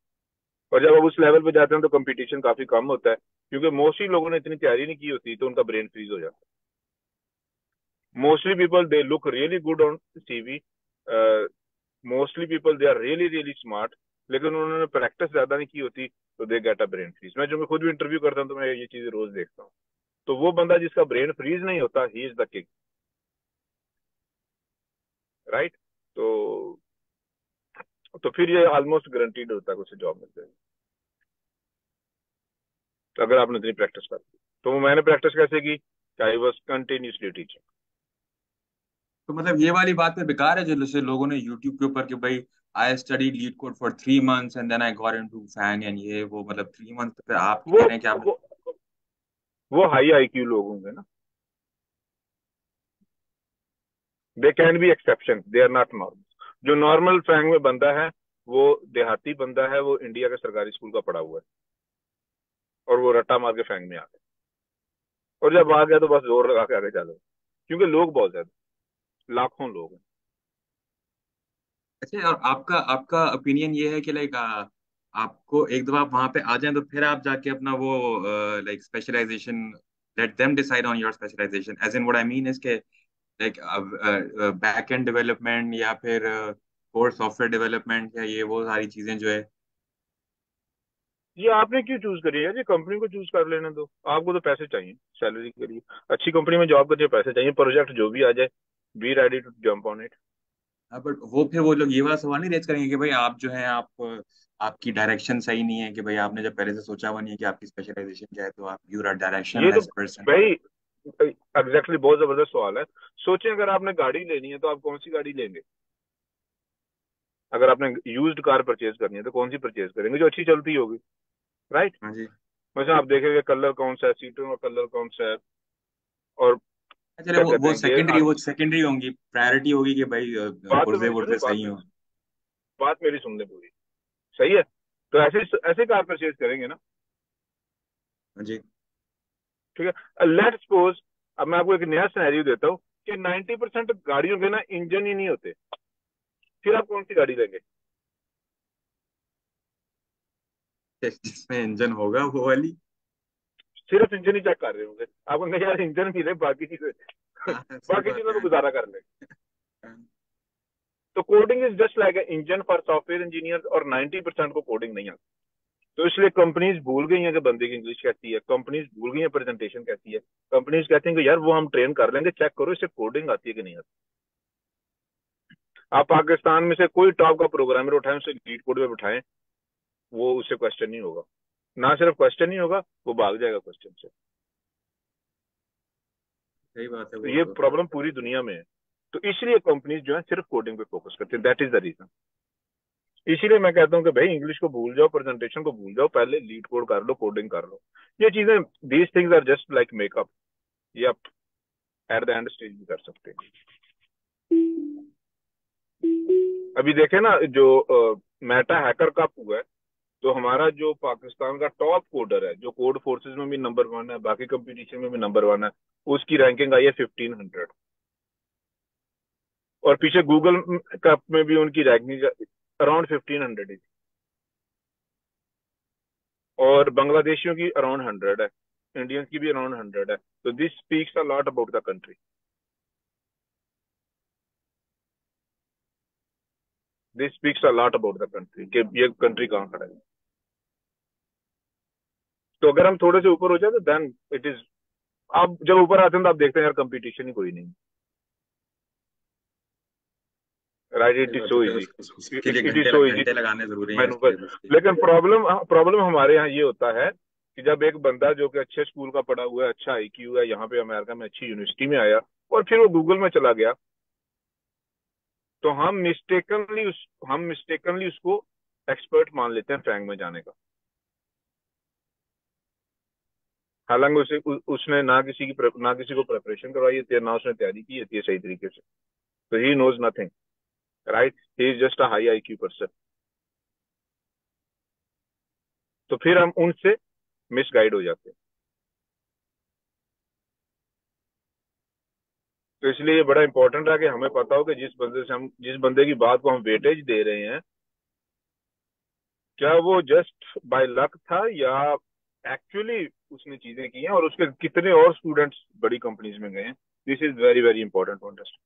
और जब आप उस लेवल पे जाते हैं तो कंपटीशन काफी कम होता है, क्योंकि मोस्टली लोगों ने इतनी तैयारी नहीं की होती, तो उनका ब्रेन फ्रीज हो जाता है। Mostly people they look really good on CV, mostly people they are really really smart, लेकिन उन्होंने प्रैक्टिस ज्यादा नहीं की होती, तो they get a brain freeze. मैं खुद भी इंटरव्यू करता हूँ तो मैं ये चीजें रोज देखता हूँ। तो वो बंदा जिसका ब्रेन फ्रीज नहीं होता, he is the king, right. तो फिर ये ऑलमोस्ट गारंटीड होता है कि उसे जॉब मिल जाएगी, तो अगर आपने इतनी प्रैक्टिस कर ली। तो मैंने प्रैक्टिस कैसे की? I was continuously teaching. तो मतलब ये वाली बात पे बेकार है जो जैसे लोगों ने यूट्यूब के ऊपर कि भाई I study LeetCode for 3 months and then I got into FAANG एंड ये वो, मतलब 3 months फिर आप कह वो रहे हैं कि आप। वो वो हाई आईक्यू लोग होंगे ना, they can be exception, they are not normal. जो नॉर्मल फैंग में बंदा है, वो देहाती बंदा है, वो इंडिया के सरकारी स्कूल का पढ़ा हुआ है, और वो रट्टा मार के फैंग में आ गया, और जब आ गया तो बस जोर लगा के आगे चलो, क्योंकि लोग बहुत ज्यादा, लाखों लोग हैं। अच्छा, और आपका आपका ओपिनियन ये है कि लाइक आपको एक दफा आप वहां पे आ जाएं तो फिर आप जाके अपना वो like specialization, let them decide on your specialization, as in what I mean is के लाइक बैक एंड डेवलपमेंट या फिर कोर सॉफ्टवेयर डेवलपमेंट या ये वो सारी चीजें जो है। ये आपने क्यों चूज करी है? ये कंपनी को चूज कर लेने दो, आपको तो पैसे चाहिए, सैलरी के लिए अच्छी कंपनी में जॉब करनी है, पैसे चाहिए, प्रोजेक्ट जो भी आ जाए, be ready to jump on it. हाँ, बट वो फिर वो लोग ये वाला सवाल नहीं रेज करेंगे कि भाई आप जो है आप आपकी डायरेक्शन सही नहीं है, कि भाई आपने जब पहले से सोचा हुआ नहीं है कि आपकी स्पेशलाइजेशन क्या है, तो आप यू आर डायरेक्शन ये तो लेस पर्सन। भाई एग्जैक्टली बहुत जबरदस्त सवाल है। सोचें, अगर आपने गाड़ी लेनी है तो आप कौन सी गाड़ी लेंगे? अगर आपने यूज्ड कार परचेज करनी है तो कौन सी परचेज करेंगे? जो अच्छी चलती होगी, राइट। हाँ जी। वैसे आप देखेंगे कलर कौन सा है, सीटों का कलर कौन सा है, और चले क्या कहते वो हैं गेयर। सेकेंडरी, वो सेकेंडरी होंगी, प्रायोरिटी होगी कि भाई बात तो पुर्जे मेरी सुने, पुर्जे सही हो। बात मेरी सुन ले पूरी, सही है। तो ऐसे ऐसे कार परचेज करेंगे ना, हाँ जी। ठीक है। लेट सपोज, अब मैं आपको एक नया सिनेरियो देता हूँ कि 90% गाड़ियों के ना इंजन ही नहीं होते, फिर आप कौन सी गाड़ी लेंगे? जिसमें इंजन होगा वो वाली। सिर्फ इंजन ही चेक कर रहे होंगे, आपको कहेंगे यार इंजन मिले, बाकी चीजें हाँ, सही बाकी बात चीजों तो है। गुजारा कर ले। तो coding is just like engine for software engineer, और 90% को कोडिंग नहीं आती। तो इसलिए कंपनीज भूल गई हैं कि बंदे की इंग्लिश कैसी है, कंपनीज भूल गई हैं प्रेजेंटेशन कैसी है, कंपनीज कहती हैं कि यार वो हम ट्रेन कर लेंगे, चेक करो इसे कोडिंग आती है कि नहीं आती। आप पाकिस्तान में से कोई टॉप का प्रोग्रामर उठाएं, उसे लीड कोड पे बिठाएं, वो उससे क्वेश्चन नहीं होगा। ना सिर्फ क्वेश्चन नहीं होगा, वो भाग जाएगा क्वेश्चन से। सही बात है तो वो ये तो। प्रॉब्लम पूरी दुनिया में है। तो इसलिए कंपनीज जो है सिर्फ कोडिंग पे फोकस करती है, दैट इज द रीजन। इसीलिए मैं कहता हूँ कि भाई इंग्लिश को भूल जाओ, प्रेजेंटेशन को भूल जाओ, पहले लीड कोड कर लो, कोडिंग कर लो। ये चीजें, these things are just like makeup, ये आप एट द एंड स्टेज भी कर सकते हैं। अभी देखे ना जो मेटा हैकर कप हुआ है, तो हमारा जो पाकिस्तान का टॉप कोडर है, जो कोड फोर्सेस में भी नंबर 1 है, बाकी कंपटीशन में भी नंबर 1 है, उसकी रैंकिंग आई है 1500। और पीछे गूगल कप में भी उनकी रैंकिंग अराउंड 1500 है, और बांग्लादेशियों की अराउंड 100 है, इंडियंस की भी अराउंड 100 है। तो this speaks a lot about the country. This speaks a lot about the country कि ये कंट्री कहाँ खड़ा है। तो अगर हम थोड़े से ऊपर हो जाए तो देन इट इज, आप जब ऊपर आते हैं तो आप देखते हैं यार कंपटीशन ही कोई नहीं, राइट? सही इट इज बात सो है, फिर इजी, उसके लिए इट इज सो इजी घंटे लगाने जरूरी हैं उसके मैनुवर। लिए बस की। लेकिन प्रॉब्लम प्रॉब्लम हमारे यहाँ ये होता है कि जब एक बंदा जो कि अच्छे स्कूल का पढ़ा हुआ है, अच्छा आईक्यू है, यहाँ पे अमेरिका में अच्छी यूनिवर्सिटी में आया और फिर वो गूगल में चला गया, तो हम मिस्टेकनली उसको एक्सपर्ट मान लेते हैं फैंग में जाने का। हालांकि उसने ना किसी को प्रिपरेशन करवाई होती है, ना उसने तैयारी की होती है सही तरीके से। तो he knows nothing, right? He is just a high IQ person. तो फिर हम उनसे मिसगाइड हो जाते हैं। तो इसलिए ये बड़ा इंपॉर्टेंट है कि हमें पता हो कि जिस बंदे की बात को हम वेटेज दे रहे हैं, क्या वो जस्ट बाय लक था या एक्चुअली उसने चीजें की हैं, और उसके कितने और स्टूडेंट्स बड़ी कंपनीज में गए हैं। This is very very important to understand,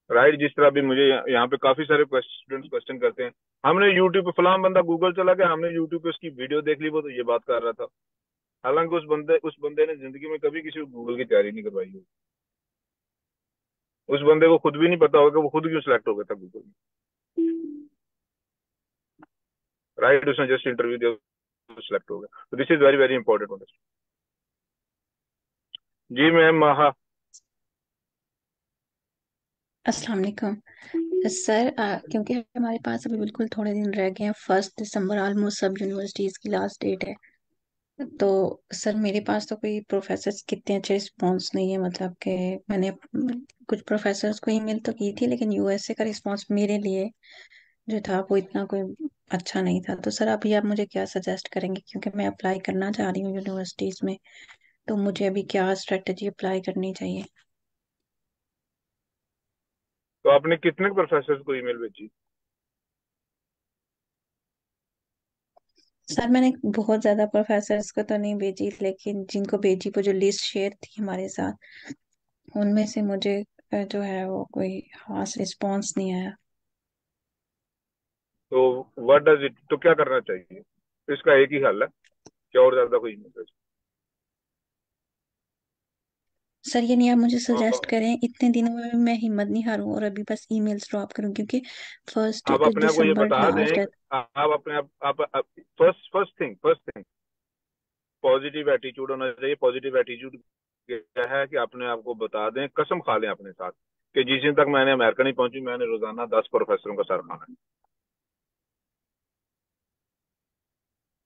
right? जिस तरह भी मुझे यहाँ पे काफी सारे स्टूडेंट्स क्वेश्चन करते हैं, हमने यूट्यूब पे फलां बंदा गूगल चला गया, हमने यूट्यूब पे उसकी वीडियो देख ली, वो तो ये बात कर रहा था। हालांकि उस बंदे ने जिंदगी में कभी किसी को गूगल की तैयारी नहीं करवाई होगी। उस बंदे को खुद भी नहीं पता होगा कि वो खुद क्यों सिलेक्ट हो गया था गूगल में, राइट? उसने जस्ट इंटरव्यू दिया, सिलेक्ट हो गया। तो this is very very important. जी मैम, हाँ। अस्सलाम वालेकुम सर। क्योंकि हमारे पास अभी बिल्कुल थोड़े दिन रह गए हैं, 1 दिसंबर ऑलमोस्ट सब यूनिवर्सिटीज की लास्ट डेट है। तो सर मेरे पास तो कोई प्रोफेसर्स कितने अच्छे रिस्पॉन्स नहीं है, मतलब कि मैंने कुछ प्रोफेसर्स को ईमेल तो की थी, लेकिन यूएसए का रिस्पॉन्स मेरे लिए जो था वो इतना कोई अच्छा नहीं था। तो सर अभी आप मुझे क्या सजेस्ट करेंगे, क्योंकि मैं अप्लाई करना चाह रही हूँ यूनिवर्सिटीज में, तो मुझे अभी क्या स्ट्रेटजी अप्लाई करनी चाहिए? तो आपने कितने प्रोफेसर को ईमेल भेजी? सर मैंने बहुत ज्यादा प्रोफेसर्स को तो नहीं भेजी, लेकिन जिनको भेजी वो जो लिस्ट शेयर थी हमारे साथ, उनमें से मुझे जो है वो कोई खास रिस्पॉन्स नहीं आया। तो व्हाट डज इट, तो क्या करना चाहिए? इसका एक ही हल है, क्या और ज्यादा कोई नहीं है। सर ये नहीं आप मुझे हाँ, सजेस्ट करें, इतने दिनों में मैं हिम्मत नहीं हारूं और अभी बस ईमेल्स ड्रॉप करूं, क्योंकि फर्स्ट आप अपने आप को ये दिसंबर बता लास्ट दें, है। आप अपने आप फर्स्ट थिंग पॉजिटिव एटीट्यूड होना चाहिए। पॉजिटिव एटीट्यूड क्या है कि अपने आप को बता दें, कसम खा लें अपने साथ कि जिस दिन तक मैंने अमेरिका नहीं पहुंची, मैंने रोजाना 10 प्रोफेसरों का सर खाना है,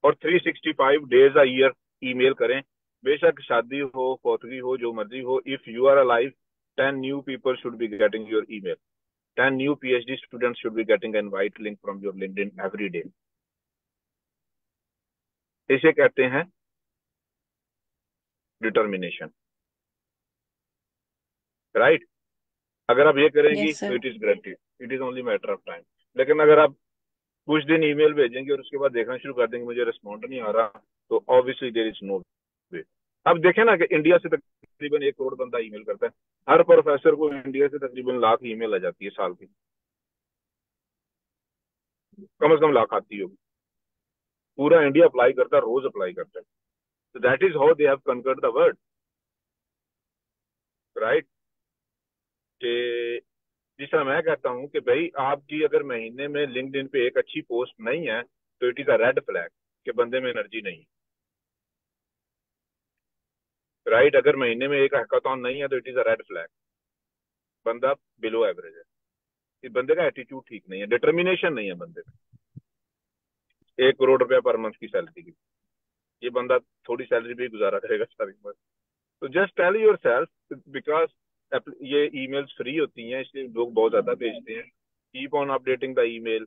और 365 डेज अ ईयर ईमेल करें। बेशक शादी हो, फौतगी हो, जो मर्जी हो, if you are alive, 10 new people should be getting your email. 10 new PhD students should be getting an invite link from your LinkedIn every day. इसे कहते हैं डिटर्मिनेशन, राइट? अगर आप ये करेंगी यस तो sir. It is granted, it is only matter of time. लेकिन अगर आप कुछ दिन ईमेल भेजेंगे और उसके बाद देखना शुरू कर देंगे मुझे रिस्पॉन्ड नहीं आ रहा, तो ऑब्वियसली देयर इज नो वे। अब देखें ना कि इंडिया से तकरीबन 1 करोड़ बंदा ईमेल करता है, हर प्रोफेसर को इंडिया से तकरीबन लाख ईमेल आ जाती है साल की, कम से कम लाख आती होगी। पूरा इंडिया अप्लाई करता है, रोज अप्लाई करता है। तो that is how they have conquered the world, right? कि जिस तरह मैं कहता हूं कि भाई आपकी अगर महीने में लिंक्डइन पे एक अच्छी पोस्ट नहीं है, तो it is a red flag कि बंदे में एनर्जी नहीं है, राइट? अगर महीने में एक हैकाथॉन नहीं है तो it is a red flag, बंदा बिलो एवरेज है। इस बंदे का एटीट्यूड ठीक नहीं है, डिटर्मिनेशन नहीं है बंदे में। 1 करोड़ रुपया पर मंथ की सैलरी की, ये बंदा थोड़ी सैलरी पे ही गुजारा करेगा सारी उम्र। तो just tell yourself, because ये ईमेल्स फ्री होती हैं, इसलिए लोग बहुत ज्यादा भेजते हैं। Keep on updating the email.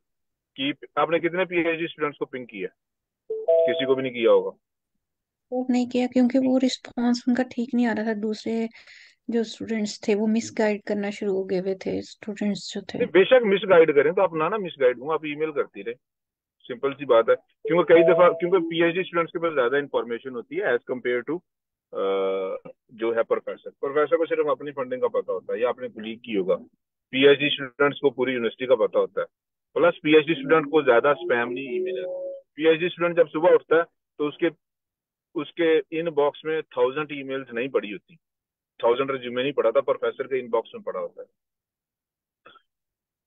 Keep आपने कितने पीएचडी स्टूडेंट्स को पिंग किया? किसी को भी नहीं किया होगा। वो नहीं किया क्योंकि वो रिस्पॉन्स उनका ठीक नहीं आ रहा था। दूसरे जो स्टूडेंट्स थे वो मिस गाइड करना शुरू हो गए हुए थे, स्टूडेंट्स जो थे। नहीं, बेशक मिस गाइड करें तो आप ना मिस गाइड हूँ, आप ईमेल करती रहे, सिंपल सी बात है। क्योंकि कई दफा क्योंकि पीएचडी स्टूडेंट्स के पास ज्यादा इंफॉर्मेशन होती है एज कम्पेयर टू जो है प्रोफेसर। प्रोफेसर को सिर्फ अपनी फंडिंग का पता होता है या अपने कुलीग की होगा। पीएचडी स्टूडेंट्स को पूरी यूनिवर्सिटी का पता होता है। प्लस पीएचडी स्टूडेंट को ज्यादा स्पैम नहीं ईमेल है। पीएचडी स्टूडेंट जब सुबह उठता है तो उसके उसके इनबॉक्स में 1000 ईमेल्स नहीं पड़ी होती, 1000 रिज्यूमे नहीं पड़ा था, प्रोफेसर के इनबॉक्स में पड़ा होता है।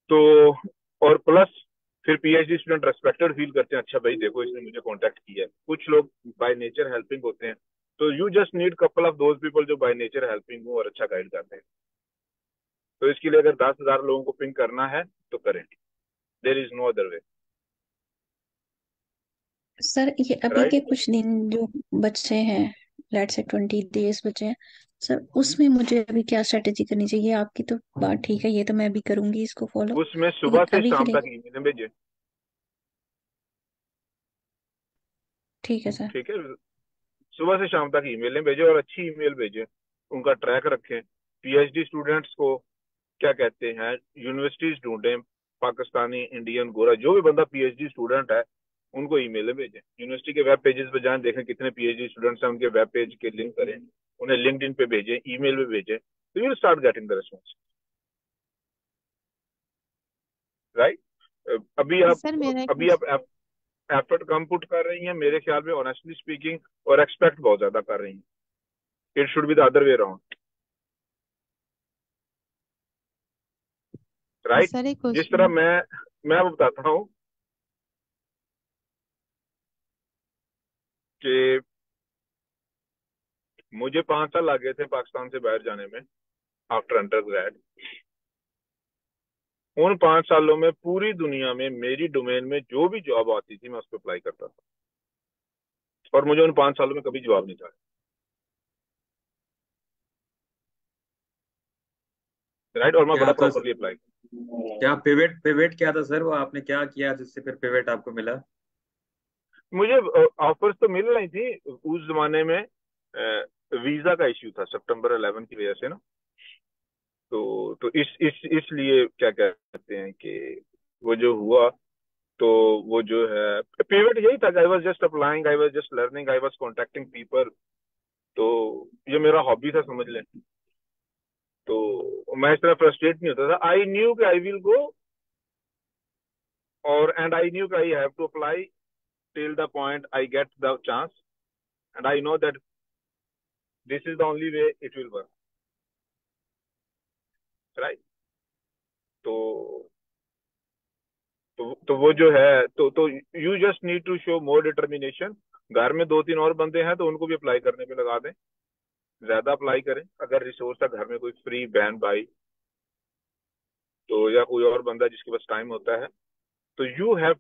तो और प्लस फिर पीएचडी स्टूडेंट रेस्पेक्टेड फील करते हैं, अच्छा भाई देखो इसने मुझे कांटेक्ट किया है। कुछ लोग बाय नेचर हेल्पिंग होते हैं, तो you just need couple of those people जो बाय नेचर हेल्पिंग हो और अच्छा गाइड करते हैं। तो इसके लिए अगर 10,000 लोगों को पिंग करना है तो करें, there is no other way. Sir ये अभी के राइट। कुछ दिन जो बचे हैं, लेट से 20 डेज बचे हैं सर, उसमें मुझे अभी क्या स्ट्रेटेजी करनी चाहिए? आपकी तो बात ठीक है, ये तो मैं भी करूंगी इसको फॉलो, उसमें लेकिन सुबह से अभी के शाम लिए। तक ईमेल भेजें। ठीक है सर। ठीक है, सुबह से शाम तक ईमेलें भेजें और अच्छी ईमेल भेजें, उनका ट्रैक रखें। पीएचडी स्टूडेंट्स को क्या कहते हैं, यूनिवर्सिटीज ढूंढें, पाकिस्तानी, इंडियन, गोरा, जो भी बंदा पीएचडी स्टूडेंट है उनको ईमेल भेजें। यूनिवर्सिटी के वेब पेजेस पे जाएं, देखें कितने पीएचडी स्टूडेंट्स हैं, उनके वेब पेज के लिंक करें, उन्हें लिंक्डइन पे भेजें, ईमेल पे भेजें, तो you will start getting the response. Right. अभी आप सर मेरा एक अभी आप एफर्ट कम पुट कर रही हैं मेरे ख्याल में, ऑनेस्टली स्पीकिंग, और एक्सपेक्ट बहुत ज्यादा कर रही हैं। It should be the other way around. Right. Sir एक जिस तरह क्वेश्चन। मैं आपको बताता हूँ कि मुझे 5 साल लग गए थे पाकिस्तान से बाहर जाने में आफ्टर अंडर ग्रेड। उन 5 सालों में पूरी दुनिया में मेरी डोमेन में जो भी जॉब आती थी मैं उस पर अप्लाई करता था, और मुझे उन 5 सालों में कभी जवाब नहीं था। राइट। और मैं क्या बड़ा था? Properly apply. क्या पिवेट पिवेट क्या था सर, वो आपने क्या किया जिससे फिर पिवेट आपको मिला? मुझे ऑफर्स तो मिल रही थी उस जमाने में। वीजा का इश्यू था सितंबर 11 की वजह से ना। तो इसलिए क्या कहते हैं कि वो जो हुआ, तो वो जो है पिवट यही था। I was just applying, I was just learning, I was contacting people. तो ये मेरा हॉबी था समझ लें। तो मैं इस तरह फ्रस्ट्रेट नहीं होता था। आई न्यू कि आई विल गो, और एंड आई न्यू कि I have to apply till the point I get the chance, and I know that this is the only way it will work. Right. तो तो वो जो है, तो you just need to show more determination. घर में 2-3 और बंदे हैं तो उनको भी अप्लाई करने पे लगा दें, ज्यादा अप्लाई करें। अगर रिसोर्स है घर में कोई फ्री बहन भाई तो, या कोई और बंदा जिसके पास टाइम होता है, तो you have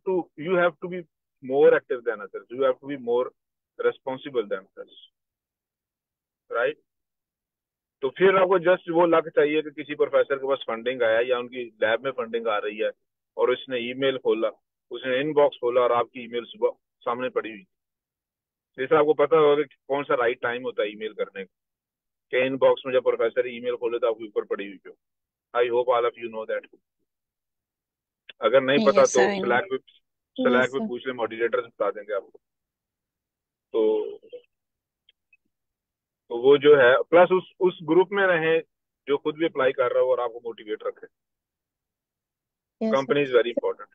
to be more active than others, you have to be more responsible than others. Right. तो फिर आपको जस्ट वो लक चाहिए कि किसी प्रोफेसर के पास फंडिंग आया या उनकी लैब में फंडिंग आ रही है, और उसने ईमेल खोला, उसने इनबॉक्स खोला और आपकी ईमेल सुबह सामने पड़ी हुई। जैसे आपको पता होगा कि कौन सा राइट टाइम होता है ईमेल करने का, कि इनबॉक्स में जब प्रोफेसर ईमेल खोले तो आपके ऊपर पड़ी हुई हो। I hope all of you know that. अगर नहीं पता यस तो sir, I know. Slack yes पे सर। पूछ ले, मॉडरेटर्स बता देंगे आपको। तो तो वो जो है, प्लस उस ग्रुप में रहे जो खुद भी अप्लाई कर रहा हो और आपको मोटिवेट रखे। Yes sir. Company is very important.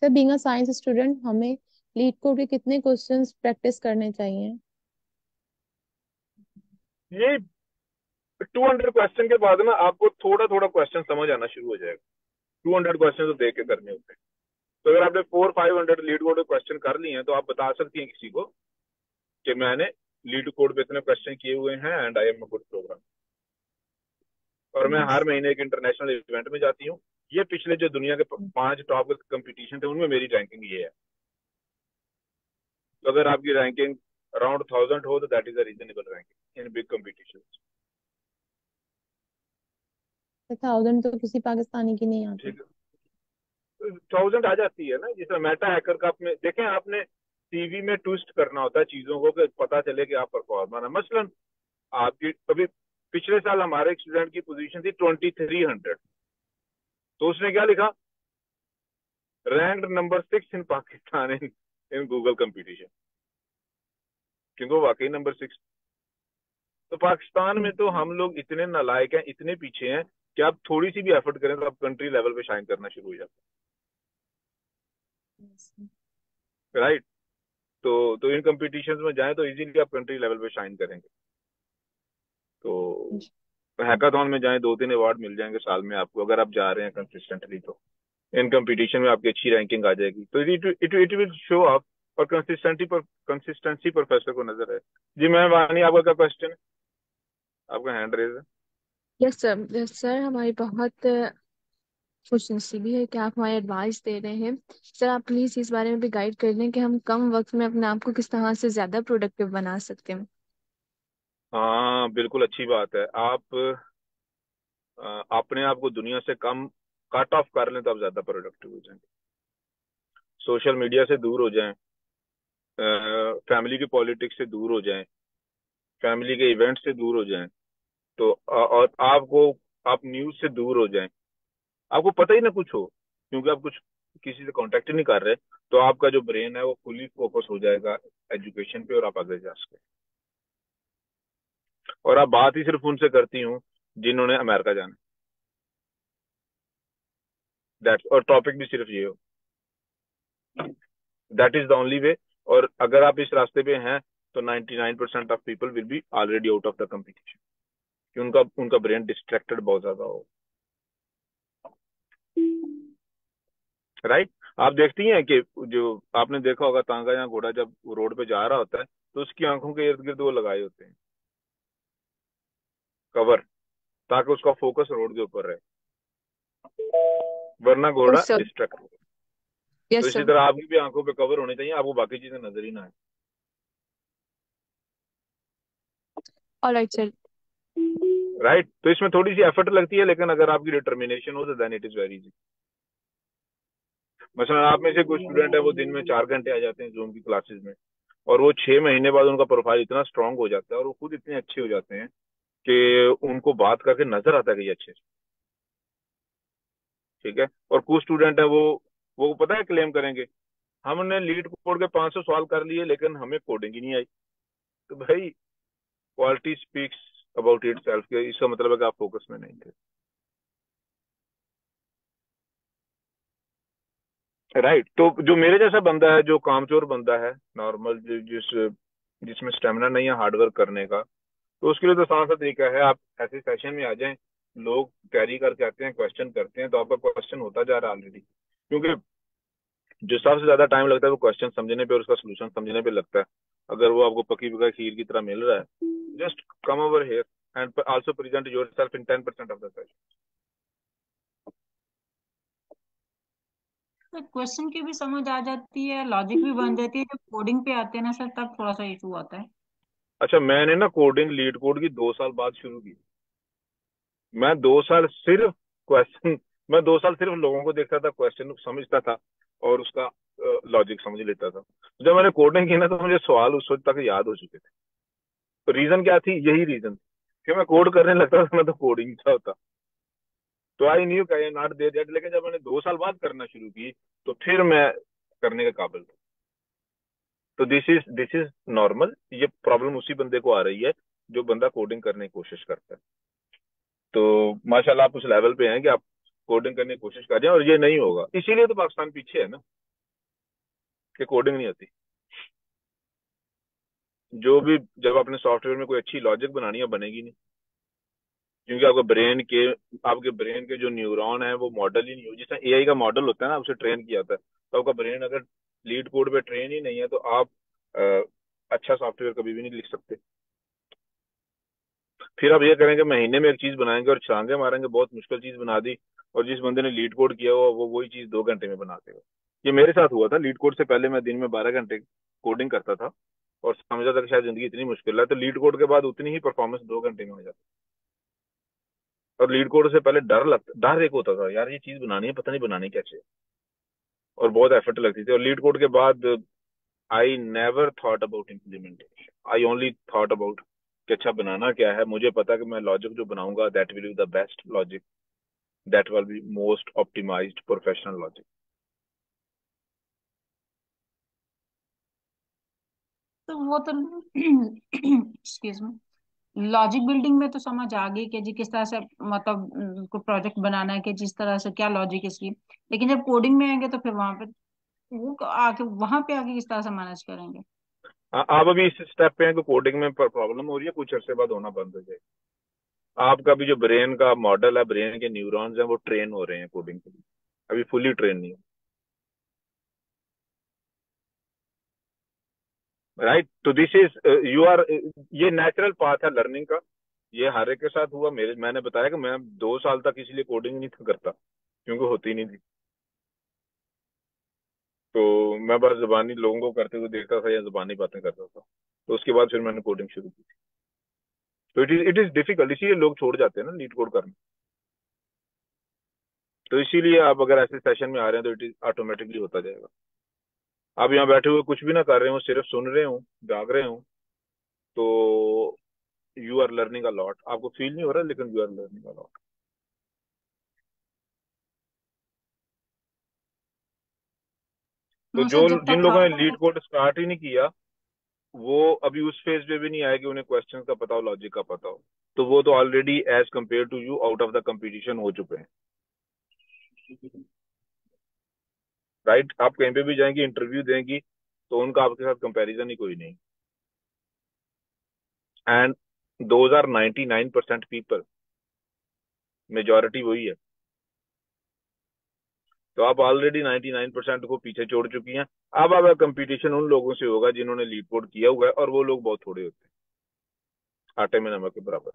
Sir being a science student हमें लीड कोड के कितने क्वेश्चंस प्रैक्टिस करने चाहिए? ये 200 क्वेश्चन के बाद ना आपको थोड़ा थोड़ा क्वेश्चन समझ आना शुरू हो जाएगा। 200 क्वेश्चन तो देख के करने होते हैं। तो अगर आपने 400-500 लीड कोड क्वेश्चन कर लिए हैं तो आप बता सकती हैं किसी को कि मैंने लीड कोड पे इतने क्वेश्चन किए हुए हैं and I am a good program. और मैं हर यस। महीने एक इंटरनेशनल इवेंट में जाती हूँ। ये पिछले जो दुनिया के 5 टॉप कंपटीशन थे उनमें मेरी रैंकिंग ये है। तो अगर आपकी रैंकिंग अराउंड 1000 हो तो that is a reasonable ranking in big competition. सकते, 1000 तो किसी पाकिस्तानी की नहीं आती। ठीक है, 1000 आ जाती है ना। जिसमें मेटा हैकर का आपने देखें, आपने सीवी में ट्विस्ट करना होता है चीजों को कि पता चले कि आप परफॉर्मर है। मसलन आपकी अभी पिछले साल हमारे एक स्टूडेंट की पोजीशन थी 2300, तो उसने क्या लिखा, rank number 6 in Pakistan in Google competition, क्योंकि वो वाकई नंबर 6। तो पाकिस्तान में तो हम लोग इतने नालायक हैं, इतने पीछे हैं कि आप थोड़ी सी भी एफर्ट करें तो आप कंट्री लेवल पे शाइन करना शुरू हो जाते हैं, राइट। तो इन कंपटीशंस में जाएं तो इजीली आप कंट्री लेवल पे शाइन करेंगे। तो हैकाथॉन में जाएं, 2-3 अवार्ड मिल जाएंगे साल में आपको, अगर आप जा रहे हैं कंसिस्टेंटली। तो इन कंपटीशन में आपकी अच्छी रैंकिंग आ जाएगी, तो इट विल शो अप। और कंसिस्टेंसी प्रोफेसर को नजर है। जी मैम वानी, आपका क्या क्वेश्चन है? आपका हैंड रेज है। यस सर, यस सर, हमारी बहुत खुशनसीबी है कि आप हमारी एडवाइस दे रहे हैं। सर आप प्लीज इस बारे में भी गाइड कर दें कि हम कम वक्त में अपने आप को किस तरह से ज्यादा प्रोडक्टिव बना सकते हैं। हाँ बिल्कुल, अच्छी बात है। आप अपने आप को दुनिया से कम कट ऑफ कर लें तो आप ज्यादा प्रोडक्टिव हो जाएंगे। सोशल मीडिया से दूर हो जाएं, फैमिली की पॉलिटिक्स से दूर हो जाएं, फैमिली के इवेंट से दूर हो जाएं, तो और आप न्यूज से दूर हो जाएं, आपको पता ही ना कुछ हो, क्योंकि आप कुछ किसी से कांटेक्ट ही नहीं कर रहे, तो आपका जो ब्रेन है वो फुली फोकस हो जाएगा एजुकेशन पे और आप आगे जा सकते हैं। और आप बात ही सिर्फ उनसे करती हूँ जिन्होंने अमेरिका जाना, दैट्स, और टॉपिक भी सिर्फ ये हो, दैट इज द ओनली वे। और अगर आप इस रास्ते पे हैं तो 99% of people will be already out of the competition, कि उनका उनका ब्रेन डिस्ट्रैक्टेड बहुत ज्यादा हो, राइट। आप देखती हैं कि जो आपने देखा होगा, तांगा या घोड़ा जब रोड पे जा रहा होता है तो उसकी आंखों के इर्द गिर्द वो लगाए होते हैं कवर, ताकि उसका फोकस रोड के ऊपर रहे, वरना घोड़ा यस सर, डिस्ट्रैक्ट हो। तो यस इसी सर। तरह आपकी भी आंखों पे कवर होने चाहिए, आपको बाकी चीजें नजर ही ना आए। Alright sir. राइट, तो इसमें थोड़ी सी एफर्ट लगती है, लेकिन अगर आपकी डिटर्मिनेशन हो तो then it is very easy. मसलन आप में से कुछ स्टूडेंट है वो दिन में 4 घंटे आ जाते हैं जूम की क्लासेस में, और वो 6 महीने बाद उनका प्रोफाइल इतना स्ट्रांग हो जाता है और वो खुद इतने अच्छे हो जाते हैं कि उनको बात करके नजर आता है कि ये अच्छे, ठीक है। और कुछ स्टूडेंट है वो पता है क्लेम करेंगे, हमने लीड कोड के 500 सॉल्व कर लिए लेकिन हमें कोडिंग ही नहीं आई। तो भाई quality speaks about it self, के इसका मतलब है कि आप फोकस में नहीं थे, राइट। तो जो मेरे जैसा बंदा है, जो कामचोर बंदा है नॉर्मल, जिसमें स्टेमिना नहीं है हार्डवर्क करने का, तो उसके लिए तो आसान सा तरीका है, आप ऐसे सेशन में आ जाएं, लोग कैरी करके आते हैं, क्वेश्चन करते हैं, तो आपका क्वेश्चन होता जा रहा है ऑलरेडी। क्योंकि जो सबसे ज्यादा टाइम लगता है वो क्वेश्चन समझने पे और उसका सोल्यूशन समझने पे लगता है। अगर वो आपको पकी पकाई खीर की तरह मिल रहा है, just come over here and also present yourself in 10% of the session. तो क्वेश्चन की भी समझ आ जाती है, लॉजिक भी बन जाती है। जब कोडिंग पे आते हैं ना सर, तब थोड़ा सा इशू आता है। अच्छा, मैंने ना कोडिंग लीड कोड की 2 साल बाद शुरू की। मैं 2 साल सिर्फ क्वेश्चन मैं 2 साल सिर्फ लोगों को देखता था, क्वेश्चन समझता था और उसका लॉजिक समझ लेता था। जब मैंने कोडिंग की ना तो मुझे सवाल उस वक्त तक याद हो चुके थे। तो रीजन क्या थी? यही रीजन कि मैं कोड करने लगता था, मैं तो कोडिंग ही था होता। तो I knew I not there that, लेकिन जब मैंने 2 साल बाद करना शुरू की तो फिर मैं करने के काबिल था। तो दिस इज नॉर्मल। ये प्रॉब्लम उसी बंदे को आ रही है जो बंदा कोडिंग करने की कोशिश करता है। तो माशाल्लाह आप उस लेवल पे हैं कि आप कोडिंग करने की कोशिश कर रहे हैं, और ये नहीं होगा, इसीलिए तो पाकिस्तान पीछे है ना, कि कोडिंग नहीं आती। जो भी जब आपने सॉफ्टवेयर में कोई अच्छी लॉजिक बनानी है, बनेगी नहीं, क्योंकि आपके ब्रेन के जो न्यूरॉन है वो मॉडल ही नहीं हो। जैसे एआई का मॉडल होता है ना, उसे ट्रेन किया था, तो आपका ब्रेन अगर लीड कोड पे ट्रेन ही नहीं है तो आप अच्छा सॉफ्टवेयर कभी भी नहीं लिख सकते। फिर आप ये करेंगे महीने में एक चीज बनाएंगे और छलांगे मारेंगे, बहुत मुश्किल चीज बना दी, और जिस बंदे ने लीड कोड किया हुआ वो वही चीज 2 घंटे में बना देगा। ये मेरे साथ हुआ था। लीड कोड से पहले मैं दिन में 12 घंटे कोडिंग करता था और समझा था कि शायद जिंदगी इतनी मुश्किल है, तो लीड कोड के बाद उतनी ही परफॉर्मेंस 2 घंटे में हो जाती। और लीड कोड से पहले डर एक होता था यार, ये चीज बनानी है, पता नहीं बनानी कैसे, और बहुत एफर्ट लगती थी। और लीड कोड के बाद I never thought about implementation, I only thought about कि अच्छा बनाना क्या है। मुझे पता कि मैं लॉजिक जो बनाऊंगा that will be the best logic, that will be most optimized professional logic. तो वो तो एक्सक्यूज मी, लॉजिक बिल्डिंग में तो समझ आ गई कि जी किस तरह से मतलब को प्रोजेक्ट बनाना है कि जिस तरह से क्या लॉजिक इसकी। लेकिन जब कोडिंग में आएंगे तो फिर वहां पे वो आके वहां पे आके किस तरह से मैनेज करेंगे? आप अभी इस स्टेप पे हैं कि कोडिंग में प्रॉब्लम हो रही है, कुछ अरसे बाद होना बंद हो जाएगा। आपका भी जो ब्रेन का मॉडल है, ब्रेन के न्यूरॉन्स हैं, वो ट्रेन हो रहे हैं कोडिंग के लिए, अभी फुली ट्रेन नहीं है। राइट, तो दिस इज यू आर, ये नेचुरल पाथ है लर्निंग का। ये हर एक के साथ हुआ। मैंने बताया कि मैं 2 साल तक इसलिए कोडिंग नहीं था करता क्योंकि होती नहीं थी। तो मैं बस जुबानी लोगों को करते हुए देखता था या जुबानी बातें करता था, तो उसके बाद फिर मैंने कोडिंग शुरू की थी। तो इट इज डिफिकल्ट, इसीलिए लोग छोड़ जाते हैं ना लीड कोड करना। तो इसीलिए आप अगर ऐसे सेशन में आ रहे हैं तो इट इज ऑटोमेटिकली होता जाएगा। आप यहाँ बैठे हुए कुछ भी ना कर रहे हो, सिर्फ सुन रहे हो, जाग रहे हो, तो you are learning a lot. आपको फील नहीं हो रहा लेकिन you are learning a lot. तो नो जो सर, जब जिन तक लोगों ने लीड आप कोड स्टार्ट ही नहीं किया, वो अभी उस फेज पे भी नहीं आए कि उन्हें क्वेश्चन का पता हो, लॉजिक का पता हो। तो वो तो already as compare to you out of the competition हो चुके हैं। राइट, आप कहीं पे भी जाएंगी, इंटरव्यू देंगी, तो उनका आपके साथ कंपैरिजन ही कोई नहीं। And those are 99% people, majority वही है। तो आप ऑलरेडी 99% को पीछे छोड़ चुकी हैं। अब आपका कंपटीशन उन लोगों से होगा जिन्होंने लीड कोड किया हुआ है, और वो लोग बहुत थोड़े होते हैं, आटे में नमक के बराबर।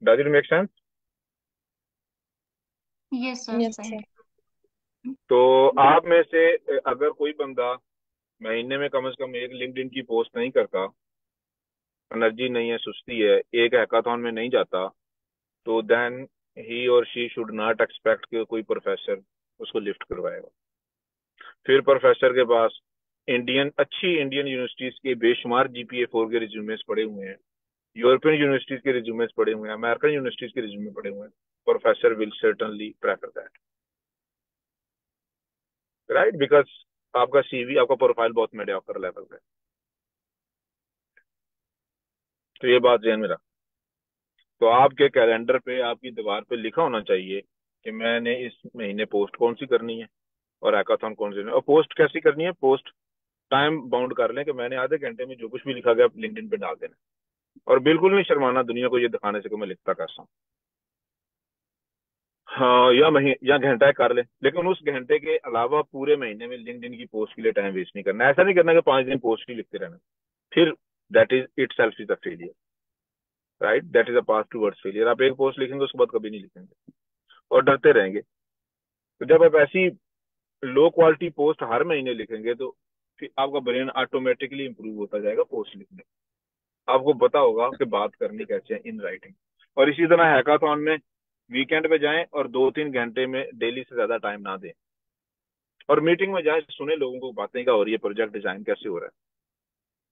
Does it make sense? Yes sir, yes सही। सर। तो आप में से अगर कोई बंदा महीने में कम से कम एक लिंक्डइन की पोस्ट नहीं करता, एनर्जी नहीं है, सुस्ती है, एक हैकाथॉन में नहीं जाता, तो देन ही और शी शुड नॉट एक्सपेक्ट कि कोई प्रोफेसर उसको लिफ्ट करवाएगा। फिर प्रोफेसर के पास अच्छी इंडियन यूनिवर्सिटीज के बेशुमार GPA 4 के रिज्यूमेस पड़े हुए हैं, यूरोपियन यूनिवर्सिटीज के रिज्यूमेस पड़े हुए हैं, अमेरिकन यूनिवर्सिटीज के रिज्यूमे पड़े हुए हैं। Professor will certainly prefer that, right, because आपका CV, आपका प्रोफाइल बहुत मीडियोकर लेवल का है। तो ये बात ध्यान में रख। तो आपके कैलेंडर पे, आपकी दीवार पे लिखा होना चाहिए कि मैंने इस महीने पोस्ट कौन सी करनी है और हैकाथॉन कौन सी करनी है। और पोस्ट कैसी करनी है, पोस्ट टाइम बाउंड कर लें कि मैंने आधे घंटे में जो कुछ भी लिखा गया लिंक्डइन पे डाल देना। और बिल्कुल नहीं शर्माना दुनिया को ये दिखाने से कि मैं लिखता कैसा हूँ। हाँ, या घंटा एक कर ले, लेकिन उस घंटे के अलावा पूरे महीने में लिंक्डइन की पोस्ट के लिए टाइम वेस्ट नहीं करना। ऐसा नहीं करना कि 5 दिन पोस्ट ही लिखते रहना, फिर that is it self is a failure, right, that is a path towards failure. आप एक पोस्ट लिखेंगे उसके बाद कभी नहीं लिखेंगे और डरते रहेंगे। तो जब आप ऐसी लो क्वालिटी पोस्ट हर महीने लिखेंगे तो फिर आपका ब्रेन ऑटोमेटिकली इंप्रूव होता जाएगा पोस्ट लिखने। आपको पता होगा कि बात करनी कैसे है इन राइटिंग। और इसी तरह हैकाथॉन में वीकेंड पे जाएं और 2-3 घंटे में डेली से ज्यादा टाइम ना दें, और मीटिंग में जाएं, सुने लोगों को बातें क्या हो रही है, प्रोजेक्ट डिजाइन कैसे हो रहा है,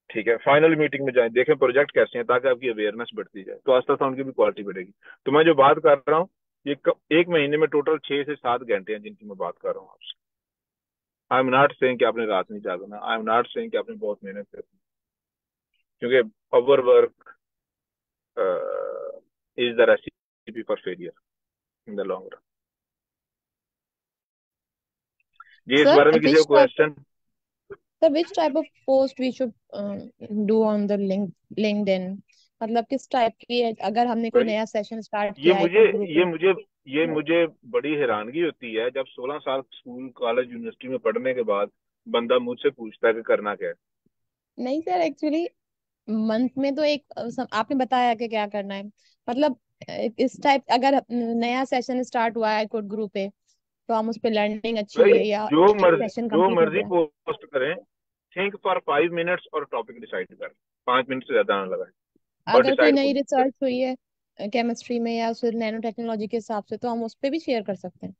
ठीक है। फाइनल मीटिंग में जाएं, देखें प्रोजेक्ट कैसे हैं, ताकि आपकी अवेयरनेस बढ़ती जाए, तो आस्ता आस्ता उनकी भी क्वालिटी बढ़ेगी। तो मैं जो बात कर रहा हूँ, ये एक महीने में टोटल 6 से 7 घंटे हैं जिनकी मैं बात कर रहा हूँ आपसे। आई एम नॉट सेइंग कि आपने रात नहीं जागना, आई एम नॉट सेइंग कि आपने बहुत मेहनत करनी, क्योंकि over work is the recipe for failure in the long run. ये इस सर बारे में किसी को question? which type of post we should do on the LinkedIn? मतलब किस टाइप की है? अगर हमने कोई नया सेशन स्टार्ट ये किया है मुझे कोई ग्रुप ये में। मुझे ये मुझे बड़ी हैरानगी होती है जब 16 साल स्कूल कॉलेज यूनिवर्सिटी में पढ़ने के बाद बंदा मुझसे पूछता है कि करना क्या है। नहीं सर, एक्चुअली मंथ में तो एक आपने बताया कि क्या करना है। मतलब इस टाइप अगर नया सेशन स्टार्ट हुआ है कोई ग्रुप पे, तो हम उस पे लर्निंग अच्छी भाई है या जो एक मर्जी सेशन जो कंप्लीट हो मर्जी गया। पोस्ट करें, थिंक फॉर 5 मिनट्स और टॉपिक डिसाइड कर, 5 मिनट से ज्यादा ना लगाए और अगर कोई डिसाइड नई खुद कर। रिसर्च हुई है केमिस्ट्री में या फिर नैनो टेक्नोलॉजी के हिसाब से, तो हम उस पर भी शेयर कर सकते हैं।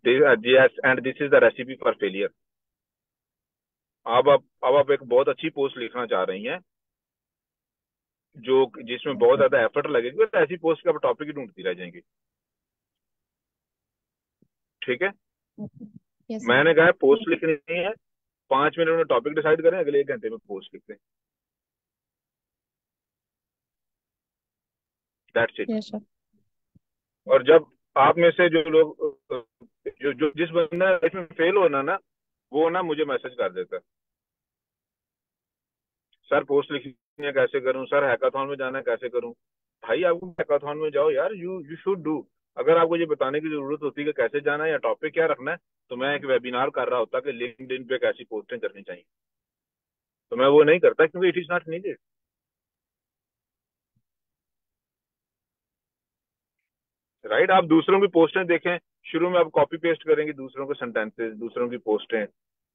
Yes, and this is the recipe for failure. अब आप एक बहुत अच्छी पोस्ट लिखना चाह रही हैं जो जिसमें बहुत ज्यादा एफर्ट लगेगी, तो ऐसी पोस्ट का टॉपिक ही ढूंढती रह जाएंगी। ठीक है, यस सर। मैंने कहा पोस्ट लिखनी है, 5 मिनट में टॉपिक डिसाइड करें, अगले 1 घंटे में पोस्ट लिखते हैं। That's it. Yes sir. और जब आप में से जो लोग जो जो जिस बंदा लाइफ में फेल होना ना, वो ना मुझे मैसेज कर देता है, सर पोस्ट लिखनी है कैसे करूं, सर हैकाथॉन में जाना है कैसे करूं। भाई आपको हैकाथॉन में जाओ यार, यू यू शुड डू। अगर आपको ये बताने की जरूरत होती है कि कैसे जाना है या टॉपिक क्या रखना है, तो मैं एक वेबिनार कर रहा होता कि लिंक्डइन पे कैसी पोस्टें करनी चाहिए। तो मैं वो नहीं करता क्योंकि it is not needed. Right, आप दूसरों की पोस्टें देखें, शुरू में आप कॉपी पेस्ट करेंगे दूसरों के सेंटेंसेस, दूसरों की पोस्टें,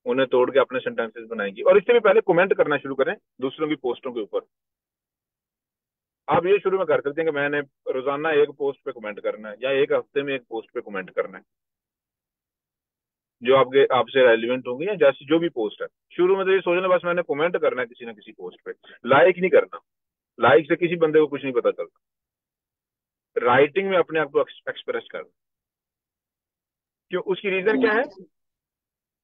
उन्हें तोड़ के अपने सेंटेंसेस बनाएंगी। और इससे भी पहले कमेंट करना शुरू करें दूसरों की पोस्टों के ऊपर। आप ये शुरू में कर सकते हैं कि मैंने रोजाना एक पोस्ट पे कमेंट करना है या एक हफ्ते में एक पोस्ट पे कमेंट करना है, जो आपके आपसे रेलिवेंट होंगी या जैसी जो भी पोस्ट है। शुरू में तो ये सोचना बस मैंने कमेंट करना है किसी ना किसी पोस्ट पे, लाइक नहीं करना। लाइक से किसी बंदे को कुछ नहीं पता चलता। राइटिंग में अपने आप को एक्सप्रेस करना। क्यों, उसकी रीजन क्या है?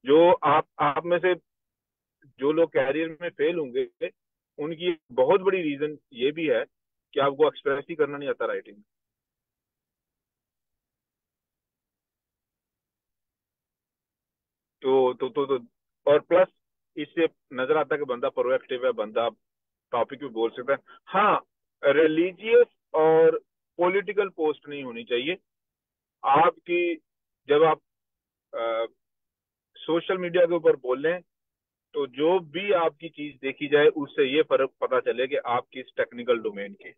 जो आप में से जो लोग कैरियर में फेल होंगे, उनकी बहुत बड़ी रीजन ये भी है कि आपको एक्सप्रेस ही करना नहीं आता राइटिंग में। तो और प्लस इससे नजर आता है कि बंदा प्रोएक्टिव है, बंदा टॉपिक भी बोल सकता है। हाँ, रिलीजियस और पॉलिटिकल पोस्ट नहीं होनी चाहिए आपकी। जब आप सोशल मीडिया के ऊपर बोल लें, तो जो भी आपकी चीज देखी जाए उससे ये फर्क पता चले कि आप किस टेक्निकल डोमेन के।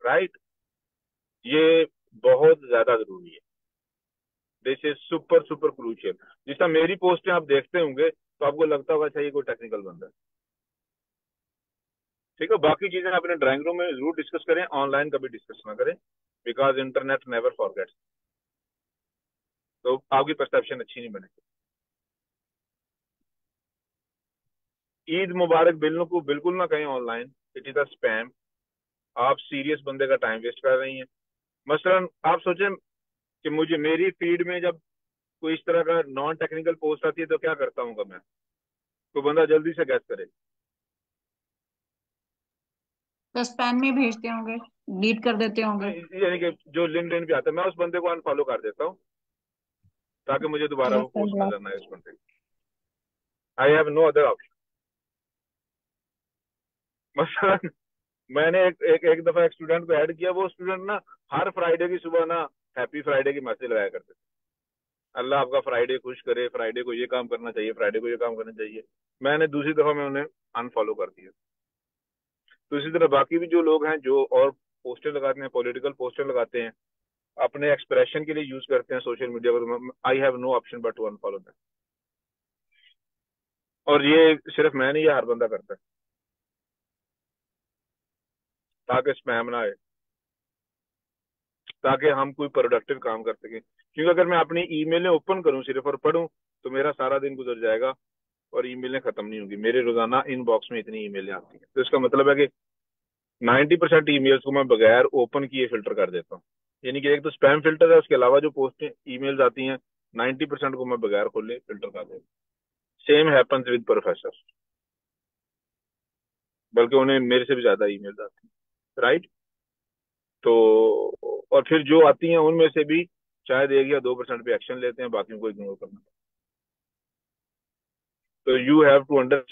राइट, ये बहुत ज्यादा जरूरी है। This is super super crucial. जिस तरह मेरी पोस्टें आप देखते होंगे तो आपको लगता होगा चाहिए कोई टेक्निकल बंदा है। ठीक है, बाकी चीजें अपने ड्राइंग रूम में जरूर डिस्कस करें, ऑनलाइन कभी डिस्कस ना करें, बिकॉज इंटरनेट नेवर फॉरगेट्स। तो आपकी परसेप्शन अच्छी नहीं बनेगी। ईद मुबारक बिल्कुल को बिल्कुल ना कहें online, it is a spam. आप सीरियस बंदे का टाइम वेस्ट कर रही हैं। मसलन आप सोचें कि मुझे मेरी फीड में जब कोई इस तरह का नॉन टेक्निकल पोस्ट आती है तो क्या करता हूँ मैं, तो बंदा जल्दी से गैस करे। तो स्पैम में भेजते होंगे, डिलीट कर देते होंगे। यानी कि जो लिंक्डइन पे आता है, मैं उस बंदे को अनफॉलो कर देता हूँ ताकि मुझे दोबारा यस वो सर, पोस्ट ब्लॉक। नजर ना आए उस बंदे की। I have no other option. मसलन मैंने एक दफा एक स्टूडेंट को ऐड किया, वो स्टूडेंट ना हर फ्राइडे की सुबह ना हैप्पी फ्राइडे की मैसेज लगाया करते थे, अल्लाह आपका फ्राइडे खुश करे, फ्राइडे को ये काम करना चाहिए, फ्राइडे को ये काम करना चाहिए। मैंने दूसरी दफा मैं उन्हें अनफॉलो कर दिया। तो इसी तरह बाकी भी जो लोग हैं जो और पोस्टर लगाते हैं, पॉलिटिकल पोस्टर लगाते हैं, अपने एक्सप्रेशन के लिए यूज करते हैं सोशल मीडिया को, I have no option but to unfollow them. और ये सिर्फ मैं नहीं, ये हर बंदा करता है ताकि स्पैम ना आए, ताकि हम कोई प्रोडक्टिव काम कर सकें। क्योंकि अगर मैं अपनी ईमेलें ओपन करूं सिर्फ और पढूं, तो मेरा सारा दिन गुजर जाएगा और ईमेलें खत्म नहीं होंगी। मेरे रोजाना इनबॉक्स में इतनी ईमेलें आती हैं, तो इसका मतलब है कि 90% ईमेल्स को मैं बगैर ओपन किए फिल्टर कर देता हूँ। यानी कि एक तो स्पैम फिल्टर है, उसके अलावा जो पोस्ट ईमेल्स आती हैं 90% को मैं बगैर खोले फिल्टर कर देता हूँ। सेम हैपन्स विद प्रोफेसर, बल्कि उन्हें मेरे से भी ज्यादा ईमेल्स आती हैं। राइट, तो और फिर जो आती हैं उनमें से भी शायद 1 या 2% पे एक्शन लेते हैं, बाकियों को इग्नोर करना। तो यू हैव टू अंडरस्टैंड